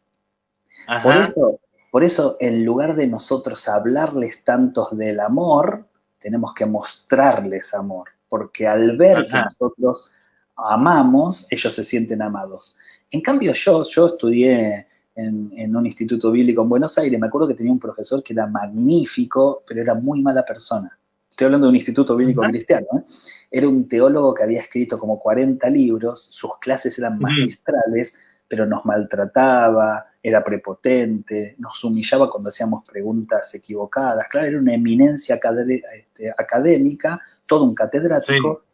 Por eso, en lugar de nosotros hablarles tantos del amor, tenemos que mostrarles amor, porque al ver que nosotros amamos, ellos se sienten amados. En cambio, yo estudié en un instituto bíblico en Buenos Aires, me acuerdo que tenía un profesor que era magnífico, pero era muy mala persona. Estoy hablando de un instituto bíblico cristiano, ¿eh? Era un teólogo que había escrito como 40 libros, sus clases eran magistrales, pero nos maltrataba, era prepotente, nos humillaba cuando hacíamos preguntas equivocadas. Claro, era una eminencia académica, todo un catedrático.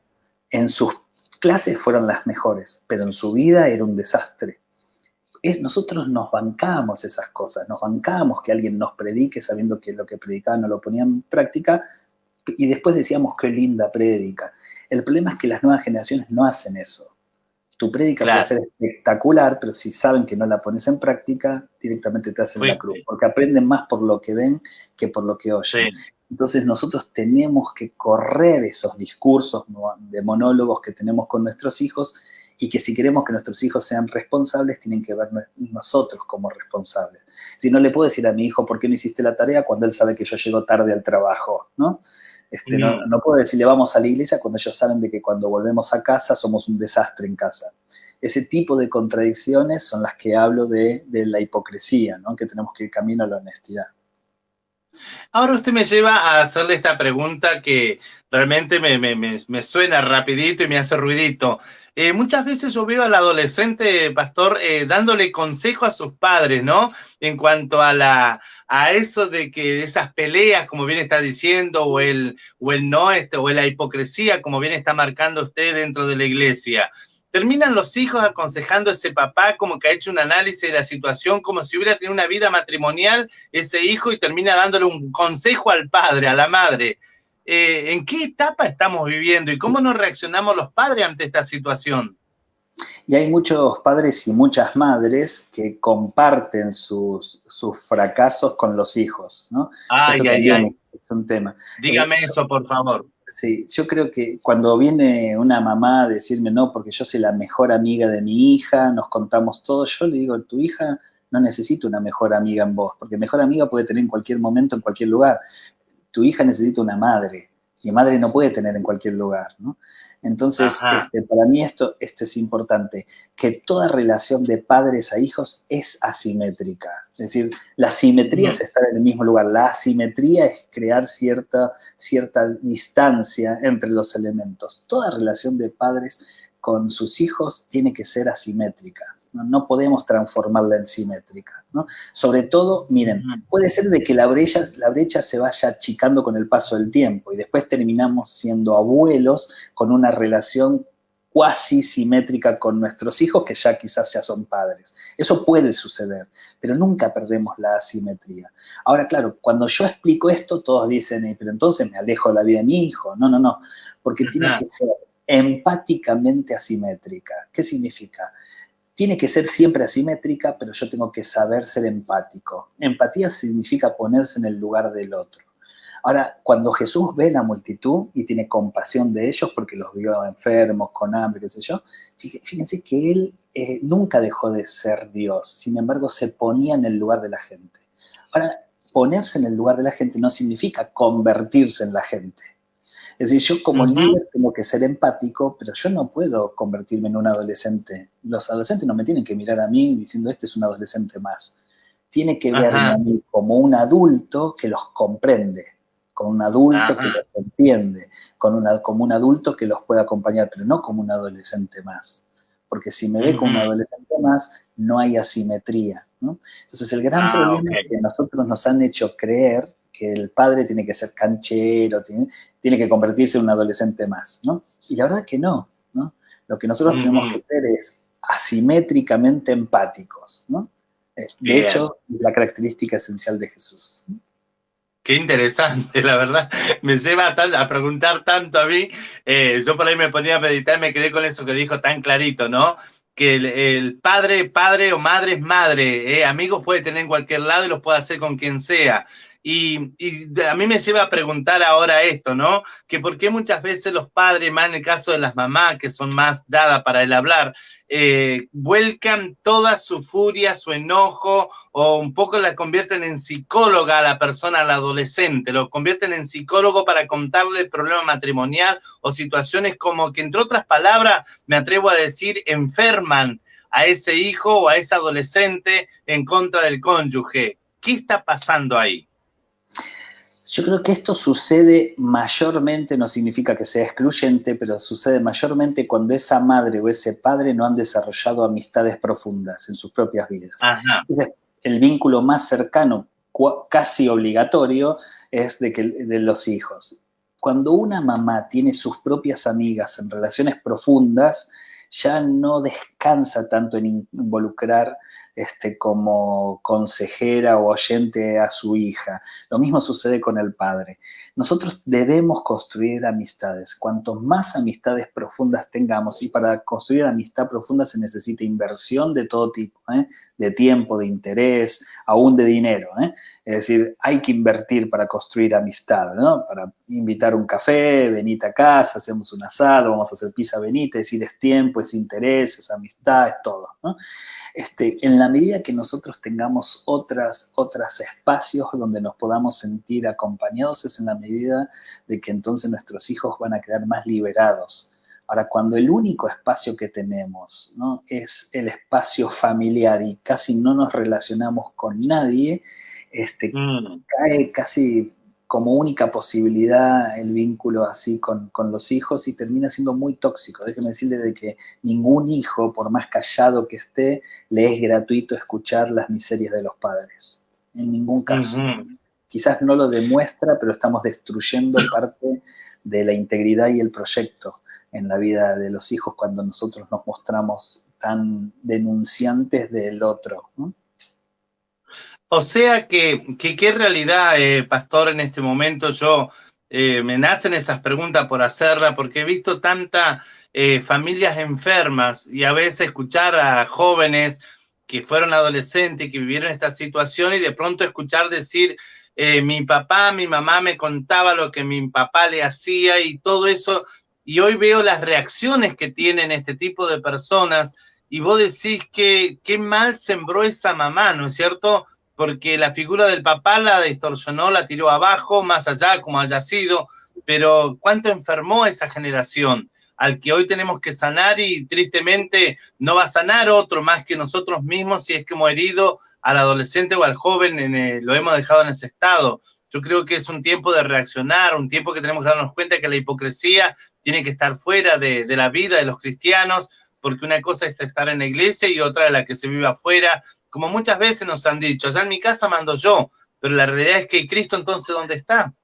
En sus clases fueron las mejores, pero en su vida era un desastre. Nosotros nos bancábamos esas cosas, nos bancábamos que alguien nos predique sabiendo que lo que predicaba no lo ponía en práctica y después decíamos qué linda prédica. El problema es que las nuevas generaciones no hacen eso. Tu prédica puede ser espectacular, pero si saben que no la pones en práctica, directamente te hacen la cruz, porque aprenden más por lo que ven que por lo que oyen. Entonces nosotros tenemos que correr esos discursos de monólogos que tenemos con nuestros hijos y que si queremos que nuestros hijos sean responsables, tienen que vernos nosotros como responsables. Si no le puedo decir a mi hijo, ¿por qué no hiciste la tarea? Cuando él sabe que yo llego tarde al trabajo, ¿no? No puedo decirle vamos a la iglesia cuando ellos saben de que cuando volvemos a casa somos un desastre en casa. Ese tipo de contradicciones son las que hablo de la hipocresía, ¿no? Que tenemos que ir camino a la honestidad. Ahora usted me lleva a hacerle esta pregunta que realmente me suena rapidito y me hace ruidito. Muchas veces yo veo al adolescente, pastor, dándole consejo a sus padres, ¿no? En cuanto a eso de que esas peleas, como bien está diciendo, o el no, o la hipocresía, como bien está marcando usted dentro de la iglesia. Terminan los hijos aconsejando a ese papá como que ha hecho un análisis de la situación, como si hubiera tenido una vida matrimonial ese hijo y termina dándole un consejo al padre, a la madre. ¿En qué etapa estamos viviendo y cómo nos reaccionamos los padres ante esta situación? Y hay muchos padres y muchas madres que comparten sus fracasos con los hijos, ¿no? Esto también es un tema. Dígame eso, por favor. Sí, yo creo que cuando viene una mamá a decirme, no, porque yo soy la mejor amiga de mi hija, nos contamos todo, yo le digo, tu hija no necesita una mejor amiga en vos, porque mejor amiga puede tener en cualquier momento, en cualquier lugar. Tu hija necesita una madre, y madre no puede tener en cualquier lugar, ¿no? Entonces, para mí esto es importante, que toda relación de padres a hijos es asimétrica. Es decir, la simetría es estar en el mismo lugar, la asimetría es crear cierta distancia entre los elementos. Toda relación de padres con sus hijos tiene que ser asimétrica. No podemos transformarla en simétrica, ¿no? Sobre todo, miren, puede ser de que la brecha se vaya achicando con el paso del tiempo y después terminamos siendo abuelos con una relación cuasi simétrica con nuestros hijos que ya quizás ya son padres. Eso puede suceder, pero nunca perdemos la asimetría. Ahora, claro, cuando yo explico esto, todos dicen, pero entonces me alejo de la vida de mi hijo. No, porque tiene que ser empáticamente asimétrica. ¿Qué significa? Tiene que ser siempre asimétrica, pero yo tengo que saber ser empático. Empatía significa ponerse en el lugar del otro. Ahora, cuando Jesús ve la multitud y tiene compasión de ellos porque los vio enfermos, con hambre, qué sé yo, fíjense que él nunca dejó de ser Dios, sin embargo se ponía en el lugar de la gente. Ahora, ponerse en el lugar de la gente no significa convertirse en la gente. Es decir, yo como líder tengo que ser empático, pero yo no puedo convertirme en un adolescente. Los adolescentes no me tienen que mirar a mí diciendo, este es un adolescente más. Tiene que verme a mí como un adulto que los comprende, como un adulto que los entiende, como un adulto que los puede acompañar, pero no como un adolescente más. Porque si me ve como un adolescente más, no hay asimetría, ¿no? Entonces el gran problema es que nosotros nos han hecho creer que el padre tiene que ser canchero, tiene que convertirse en un adolescente más, ¿no? Y la verdad que no, ¿no? Lo que nosotros tenemos que hacer es asimétricamente empáticos, ¿no? De hecho, es la característica esencial de Jesús. Qué interesante, la verdad, me lleva a preguntar tanto a mí. Yo por ahí me ponía a meditar, me quedé con eso que dijo tan clarito, ¿no? Que el padre o madre es madre, amigos puede tener en cualquier lado y los puede hacer con quien sea. Y a mí me lleva a preguntar ahora esto, ¿no? Que por qué muchas veces los padres, más en el caso de las mamás, que son más dadas para el hablar, vuelcan toda su furia, su enojo, o un poco la convierten en psicóloga a la persona, al adolescente, lo convierten en psicólogo para contarle el problema matrimonial o situaciones como que, entre otras palabras, me atrevo a decir, enferman a ese hijo o a ese adolescente en contra del cónyuge. ¿Qué está pasando ahí? Yo creo que esto sucede mayormente, no significa que sea excluyente, pero sucede mayormente cuando esa madre o ese padre no han desarrollado amistades profundas en sus propias vidas. Entonces, el vínculo más cercano, casi obligatorio, es de los hijos. Cuando una mamá tiene sus propias amigas en relaciones profundas, ya no descansa tanto en involucrar como consejera o oyente a su hija. Lo mismo sucede con el padre. Nosotros debemos construir amistades. Cuanto más amistades profundas tengamos, y para construir amistad profunda se necesita inversión de todo tipo, de tiempo, de interés, aún de dinero. Es decir, hay que invertir para construir amistad, ¿no? Para invitar un café, venite a casa, hacemos un asado, vamos a hacer pizza, venite, es decir, es tiempo, es interés, es amistad, es todo, ¿no? En la medida que nosotros tengamos otros espacios donde nos podamos sentir acompañados, es en la medida de que entonces nuestros hijos van a quedar más liberados. Ahora, cuando el único espacio que tenemos, ¿no?, es el espacio familiar y casi no nos relacionamos con nadie, cae casi como única posibilidad el vínculo así con los hijos y termina siendo muy tóxico. Déjeme decirle de que ningún hijo, por más callado que esté, le es gratuito escuchar las miserias de los padres. En ningún caso. Quizás no lo demuestra, pero estamos destruyendo parte de la integridad y el proyecto en la vida de los hijos cuando nosotros nos mostramos tan denunciantes del otro, ¿no? O sea que qué realidad, pastor, en este momento yo me nacen esas preguntas por hacerla, porque he visto tantas familias enfermas y a veces escuchar a jóvenes que fueron adolescentes, que vivieron esta situación y de pronto escuchar decir, mi papá, mi mamá me contaba lo que mi papá le hacía y todo eso, y hoy veo las reacciones que tienen este tipo de personas y vos decís que qué mal sembró esa mamá, ¿no es cierto? Porque la figura del papá la distorsionó, la tiró abajo, más allá como haya sido, pero ¿cuánto enfermó esa generación? Al que hoy tenemos que sanar y tristemente no va a sanar otro más que nosotros mismos si es que hemos herido al adolescente o al joven, lo hemos dejado en ese estado. Yo creo que es un tiempo de reaccionar, un tiempo que tenemos que darnos cuenta que la hipocresía tiene que estar fuera de la vida de los cristianos, porque una cosa es estar en la iglesia y otra es la que se vive afuera, como muchas veces nos han dicho, allá en mi casa mando yo, pero la realidad es que Cristo entonces, ¿dónde está?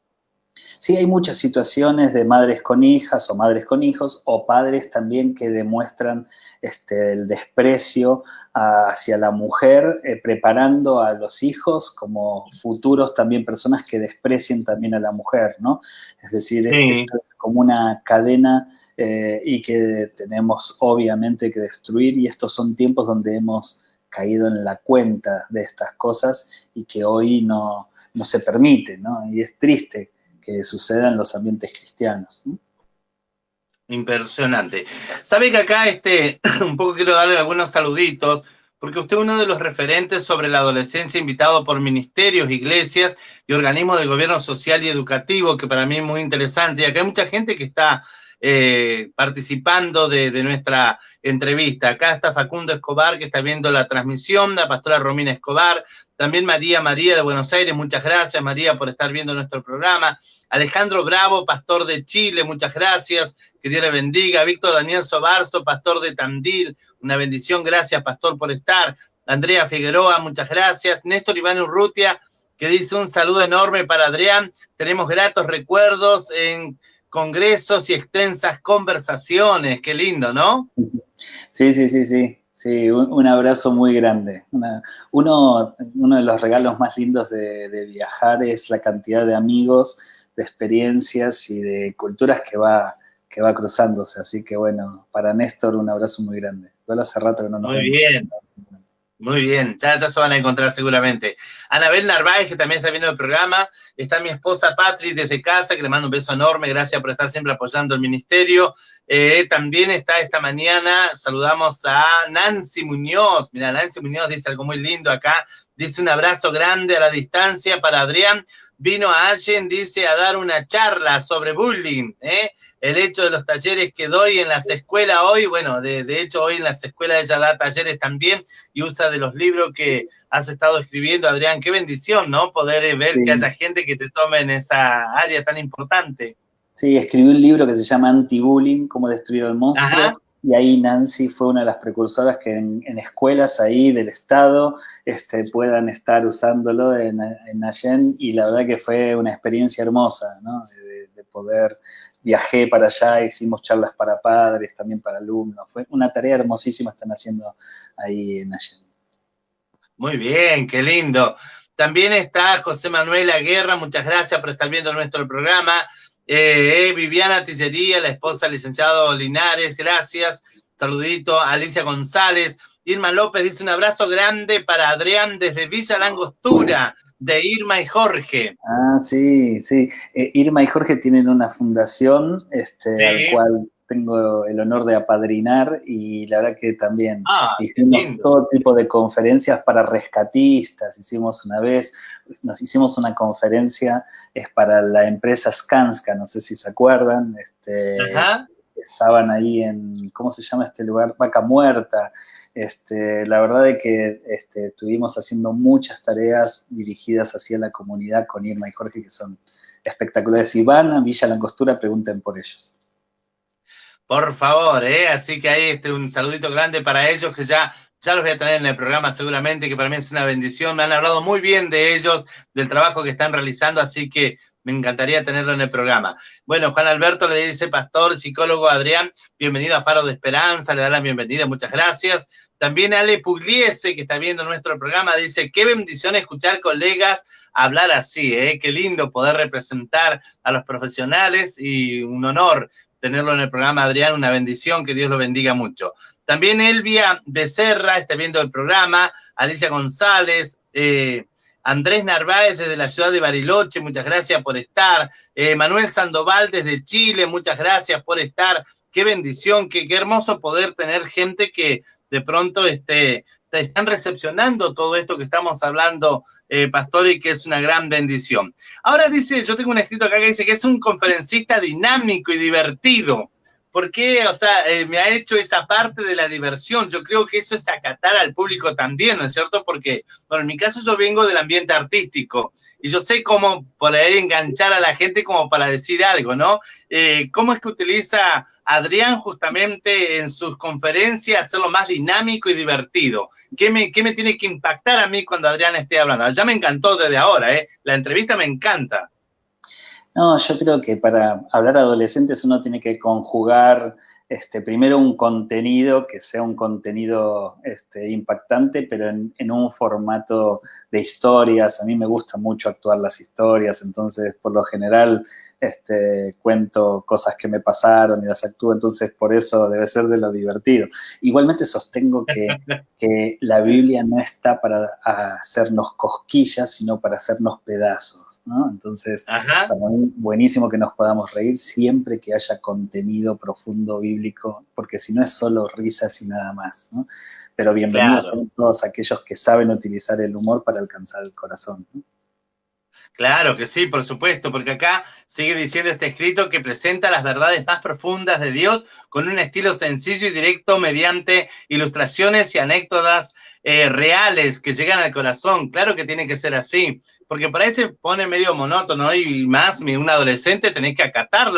Sí, hay muchas situaciones de madres con hijas o madres con hijos, o padres también que demuestran el desprecio hacia la mujer, preparando a los hijos como futuros también personas que desprecien también a la mujer, ¿no? Es decir, Sí. esto es como una cadena y que tenemos obviamente que destruir, y estos son tiempos donde hemos caído en la cuenta de estas cosas y que hoy no se permite, ¿no? Y es triste que suceda en los ambientes cristianos, ¿no? Impresionante. Sabe que acá un poco quiero darle algunos saluditos, porque usted es uno de los referentes sobre la adolescencia invitado por ministerios, iglesias y organismos de gobierno social y educativo, que para mí es muy interesante. Y acá hay mucha gente que está participando de nuestra entrevista. Acá está Facundo Escobar, que está viendo la transmisión, la pastora Romina Escobar, también María de Buenos Aires, muchas gracias María por estar viendo nuestro programa. Alejandro Bravo, pastor de Chile, muchas gracias, que Dios le bendiga. Víctor Daniel Sobarzo, pastor de Tandil, una bendición, gracias pastor por estar. Andrea Figueroa, muchas gracias. Néstor Iván Urrutia, que dice un saludo enorme para Adrián. Tenemos gratos recuerdos en congresos y extensas conversaciones, qué lindo, ¿no? Sí, un abrazo muy grande. Uno de los regalos más lindos de viajar es la cantidad de amigos, de experiencias y de culturas que va cruzándose, así que bueno, para Néstor un abrazo muy grande. Igual hace rato que no nos vemos. Muy bien. Muy bien, ya se van a encontrar seguramente. Anabel Narváez, que también está viendo el programa. Está mi esposa Patri desde casa, que le mando un beso enorme. Gracias por estar siempre apoyando el ministerio. También está esta mañana, saludamos a Nancy Muñoz. Mira, Nancy Muñoz dice algo muy lindo acá. Dice un abrazo grande a la distancia para Adrián. Vino a Allen, dice, a dar una charla sobre bullying, el hecho de los talleres que doy en las escuelas hoy, bueno, de hecho hoy en las escuelas ella da talleres también y usa de los libros que has estado escribiendo, Adrián, qué bendición, ¿no? Poder ver que haya gente que te tome en esa área tan importante. Sí, escribí un libro que se llama Anti-Bullying, cómo destruir al monstruo. Ajá. Y ahí Nancy fue una de las precursoras que en escuelas ahí del Estado puedan estar usándolo en Allen, y la verdad que fue una experiencia hermosa, ¿no? De poder, viajé para allá, hicimos charlas para padres, también para alumnos, fue una tarea hermosísima están haciendo ahí en Allen. Muy bien, qué lindo. También está José Manuel Aguerra, muchas gracias por estar viendo nuestro programa. Viviana Tillería, la esposa del licenciado Linares, gracias. Saludito a Alicia González. Irma López dice un abrazo grande para Adrián desde Villa Langostura, de Irma y Jorge. Ah, sí. Irma y Jorge tienen una fundación al cual tengo el honor de apadrinar, y la verdad que también hicimos todo tipo de conferencias para rescatistas. Hicimos una conferencia para la empresa Skanska, no sé si se acuerdan, estaban ahí en, ¿cómo se llama este lugar? Vaca Muerta. La verdad es que estuvimos haciendo muchas tareas dirigidas hacia la comunidad con Irma y Jorge, que son espectaculares. Si van a Villa Langostura, pregunten por ellos. Por favor, así que ahí un saludito grande para ellos, que ya los voy a tener en el programa seguramente, que para mí es una bendición. Me han hablado muy bien de ellos, del trabajo que están realizando, así que me encantaría tenerlo en el programa. Bueno, Juan Alberto le dice, pastor, psicólogo Adrián, bienvenido a Faro de Esperanza, le da la bienvenida, muchas gracias. También Ale Pugliese, que está viendo nuestro programa, dice, qué bendición escuchar colegas hablar así, qué lindo poder representar a los profesionales y un honor tenerlo en el programa, Adrián, una bendición, que Dios lo bendiga mucho. También Elvia Becerra está viendo el programa, Alicia González, Andrés Narváez desde la ciudad de Bariloche, muchas gracias por estar. Manuel Sandoval desde Chile, muchas gracias por estar. Qué bendición, qué hermoso poder tener gente que de pronto están recepcionando todo esto que estamos hablando, pastor, y que es una gran bendición. Ahora dice, yo tengo un escrito acá que dice que es un conferencista dinámico y divertido. ¿Por qué? O sea, me ha hecho esa parte de la diversión. Yo creo que eso es acatar al público también, ¿no es cierto? Porque, bueno, en mi caso yo vengo del ambiente artístico y yo sé cómo por ahí enganchar a la gente como para decir algo, ¿no? ¿Cómo es que utiliza Adrián justamente en sus conferencias hacerlo más dinámico y divertido? ¿Qué me tiene que impactar a mí cuando Adrián esté hablando? Ya me encantó desde ahora, la entrevista me encanta. No, yo creo que para hablar a adolescentes uno tiene que conjugar primero un contenido que sea un contenido impactante, pero en un formato de historias. A mí me gusta mucho actuar las historias, entonces por lo general cuento cosas que me pasaron y las actúo, entonces por eso debe ser de lo divertido. Igualmente sostengo que la Biblia no está para hacernos cosquillas, sino para hacernos pedazos, ¿no? Entonces, Ajá. para mí, buenísimo que nos podamos reír siempre que haya contenido profundo bíblico, porque si no es solo risas y nada más, ¿no? Pero bienvenidos Claro. son todos aquellos que saben utilizar el humor para alcanzar el corazón, ¿no? Claro que sí, por supuesto, porque acá sigue diciendo este escrito que presenta las verdades más profundas de Dios con un estilo sencillo y directo mediante ilustraciones y anécdotas reales que llegan al corazón. Claro que tiene que ser así, porque por ahí se pone medio monótono y más, un adolescente tenés que acatar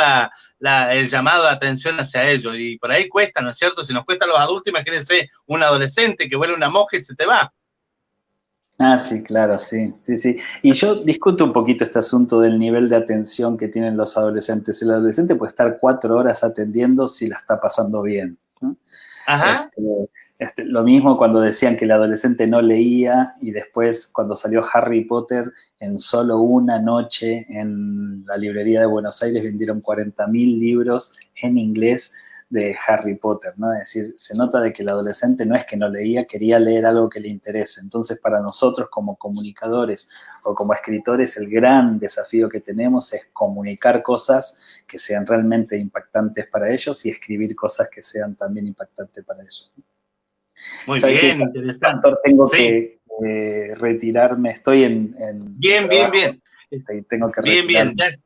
el llamado de atención hacia ellos y por ahí cuesta, ¿no es cierto? Si nos cuesta a los adultos, imagínense un adolescente que vuelve una monja y se te va. Ah, sí, claro, sí, sí, sí. Y yo discuto un poquito este asunto del nivel de atención que tienen los adolescentes. El adolescente puede estar 4 horas atendiendo si la está pasando bien, ¿no? Ajá. Lo mismo cuando decían que el adolescente no leía y después cuando salió Harry Potter, en solo una noche en la librería de Buenos Aires vendieron 40.000 libros en inglés de Harry Potter, ¿no? Es decir, se nota de que el adolescente no es que no leía, quería leer algo que le interese. Entonces, para nosotros como comunicadores o como escritores, el gran desafío que tenemos es comunicar cosas que sean realmente impactantes para ellos y escribir cosas que sean también impactantes para ellos. Muy ¿Sabe qué, bien, interesante. Pastor? Tengo Sí, que retirarme, estoy en bien, bien, trabajo bien. y tengo que Bien, bien, retirarme. ya,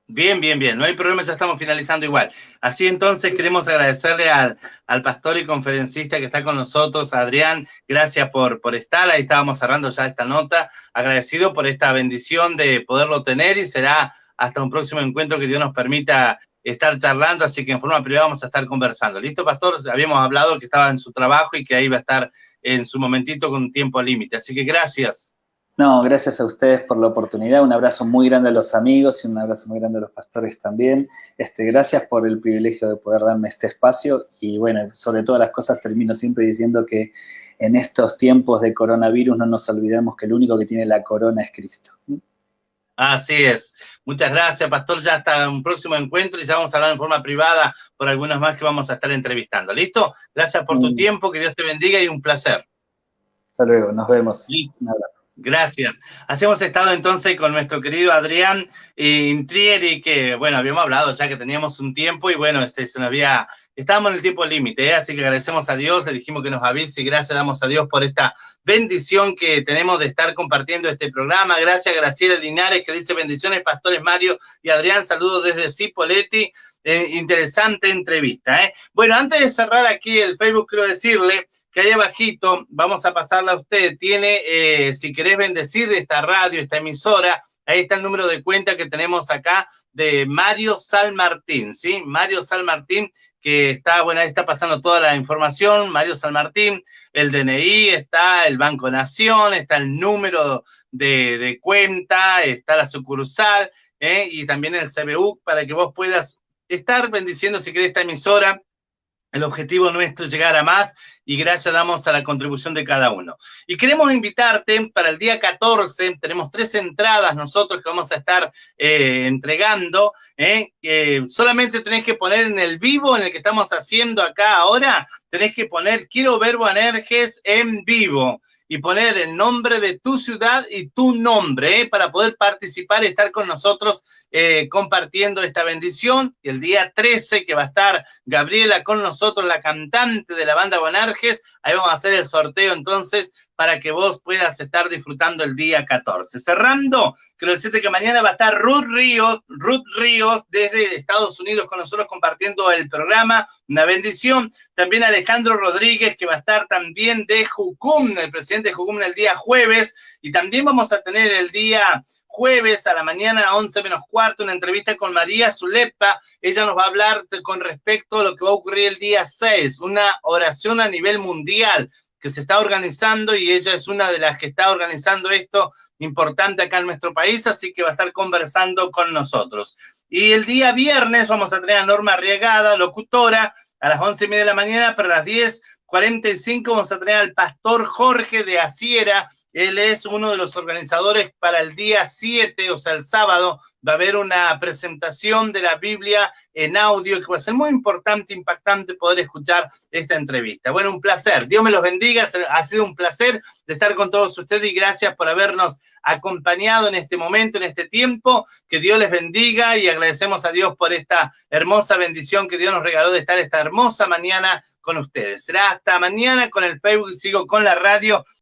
bien, bien, bien. No hay problema, ya estamos finalizando igual. Así entonces queremos agradecerle al pastor y conferencista que está con nosotros, Adrián. Gracias por estar. Ahí estábamos cerrando ya esta nota. Agradecido por esta bendición de poderlo tener y será hasta un próximo encuentro que Dios nos permita estar charlando. Así que en forma privada vamos a estar conversando. ¿Listo, pastor? Habíamos hablado que estaba en su trabajo y que ahí va a estar en su momentito con tiempo límite. Así que gracias. No, gracias a ustedes por la oportunidad. Un abrazo muy grande a los amigos y un abrazo muy grande a los pastores también. Gracias por el privilegio de poder darme este espacio y bueno, sobre todas las cosas termino siempre diciendo que en estos tiempos de coronavirus no nos olvidemos que el único que tiene la corona es Cristo. Así es. Muchas gracias, pastor. Ya hasta un próximo encuentro y ya vamos a hablar en forma privada por algunos más que vamos a estar entrevistando. ¿Listo? Gracias por tu tiempo, que Dios te bendiga y un placer. Hasta luego, nos vemos. Listo. Un abrazo. Gracias. Así hemos estado entonces con nuestro querido Adrián Intrieri, que bueno, habíamos hablado ya que teníamos un tiempo y bueno, estábamos en el tiempo límite, así que agradecemos a Dios, le dijimos que nos avise y gracias damos a Dios por esta bendición que tenemos de estar compartiendo este programa. Gracias a Graciela Linares que dice bendiciones, pastores Mario y Adrián, saludos desde Cipolletti. Interesante entrevista, ¿eh? Bueno, antes de cerrar aquí el Facebook, quiero decirle que ahí abajito, vamos a pasarla a usted, tiene, si querés bendecir esta radio, esta emisora, ahí está el número de cuenta que tenemos acá de Mario Salmartín, ¿sí? Mario Salmartín, que está, bueno, ahí está pasando toda la información, Mario Salmartín, el DNI, está el Banco Nación, está el número de cuenta, está la sucursal, y también el CBU, para que vos puedas estar bendiciendo, si querés, esta emisora. El objetivo nuestro es llegar a más y gracias damos a la contribución de cada uno. Y queremos invitarte para el día 14, tenemos 3 entradas nosotros que vamos a estar entregando. Solamente tenés que poner en el vivo, en el que estamos haciendo acá ahora, tenés que poner Quiero ver Boanerges en vivo y poner el nombre de tu ciudad y tu nombre para poder participar y estar con nosotros compartiendo esta bendición. Y el día 13 que va a estar Gabriela con nosotros, la cantante de la banda Boanerges, ahí vamos a hacer el sorteo entonces para que vos puedas estar disfrutando el día 14. Cerrando, quiero decirte que mañana va a estar Ruth Ríos desde Estados Unidos con nosotros compartiendo el programa, una bendición. También Alejandro Rodríguez, que va a estar también de Jucum, el presidente de Jucum, el día jueves, y también vamos a tener el día jueves a la mañana, 11:15, una entrevista con María Zulepa. Ella nos va a hablar con respecto a lo que va a ocurrir el día 6, una oración a nivel mundial. que se está organizando y ella es una de las que está organizando esto importante acá en nuestro país, así que va a estar conversando con nosotros. Y el día viernes vamos a tener a Norma Arriagada, locutora, a las 11:30 de la mañana, pero a las 10:45 vamos a tener al pastor Jorge de Asiera. Él es uno de los organizadores para el día 7, o sea, el sábado, va a haber una presentación de la Biblia en audio que va a ser muy importante, impactante poder escuchar esta entrevista. Bueno, un placer. Dios me los bendiga. Ha sido un placer de estar con todos ustedes y gracias por habernos acompañado en este momento, en este tiempo. Que Dios les bendiga y agradecemos a Dios por esta hermosa bendición que Dios nos regaló de estar esta hermosa mañana con ustedes. Será hasta mañana con el Facebook, sigo con la radio.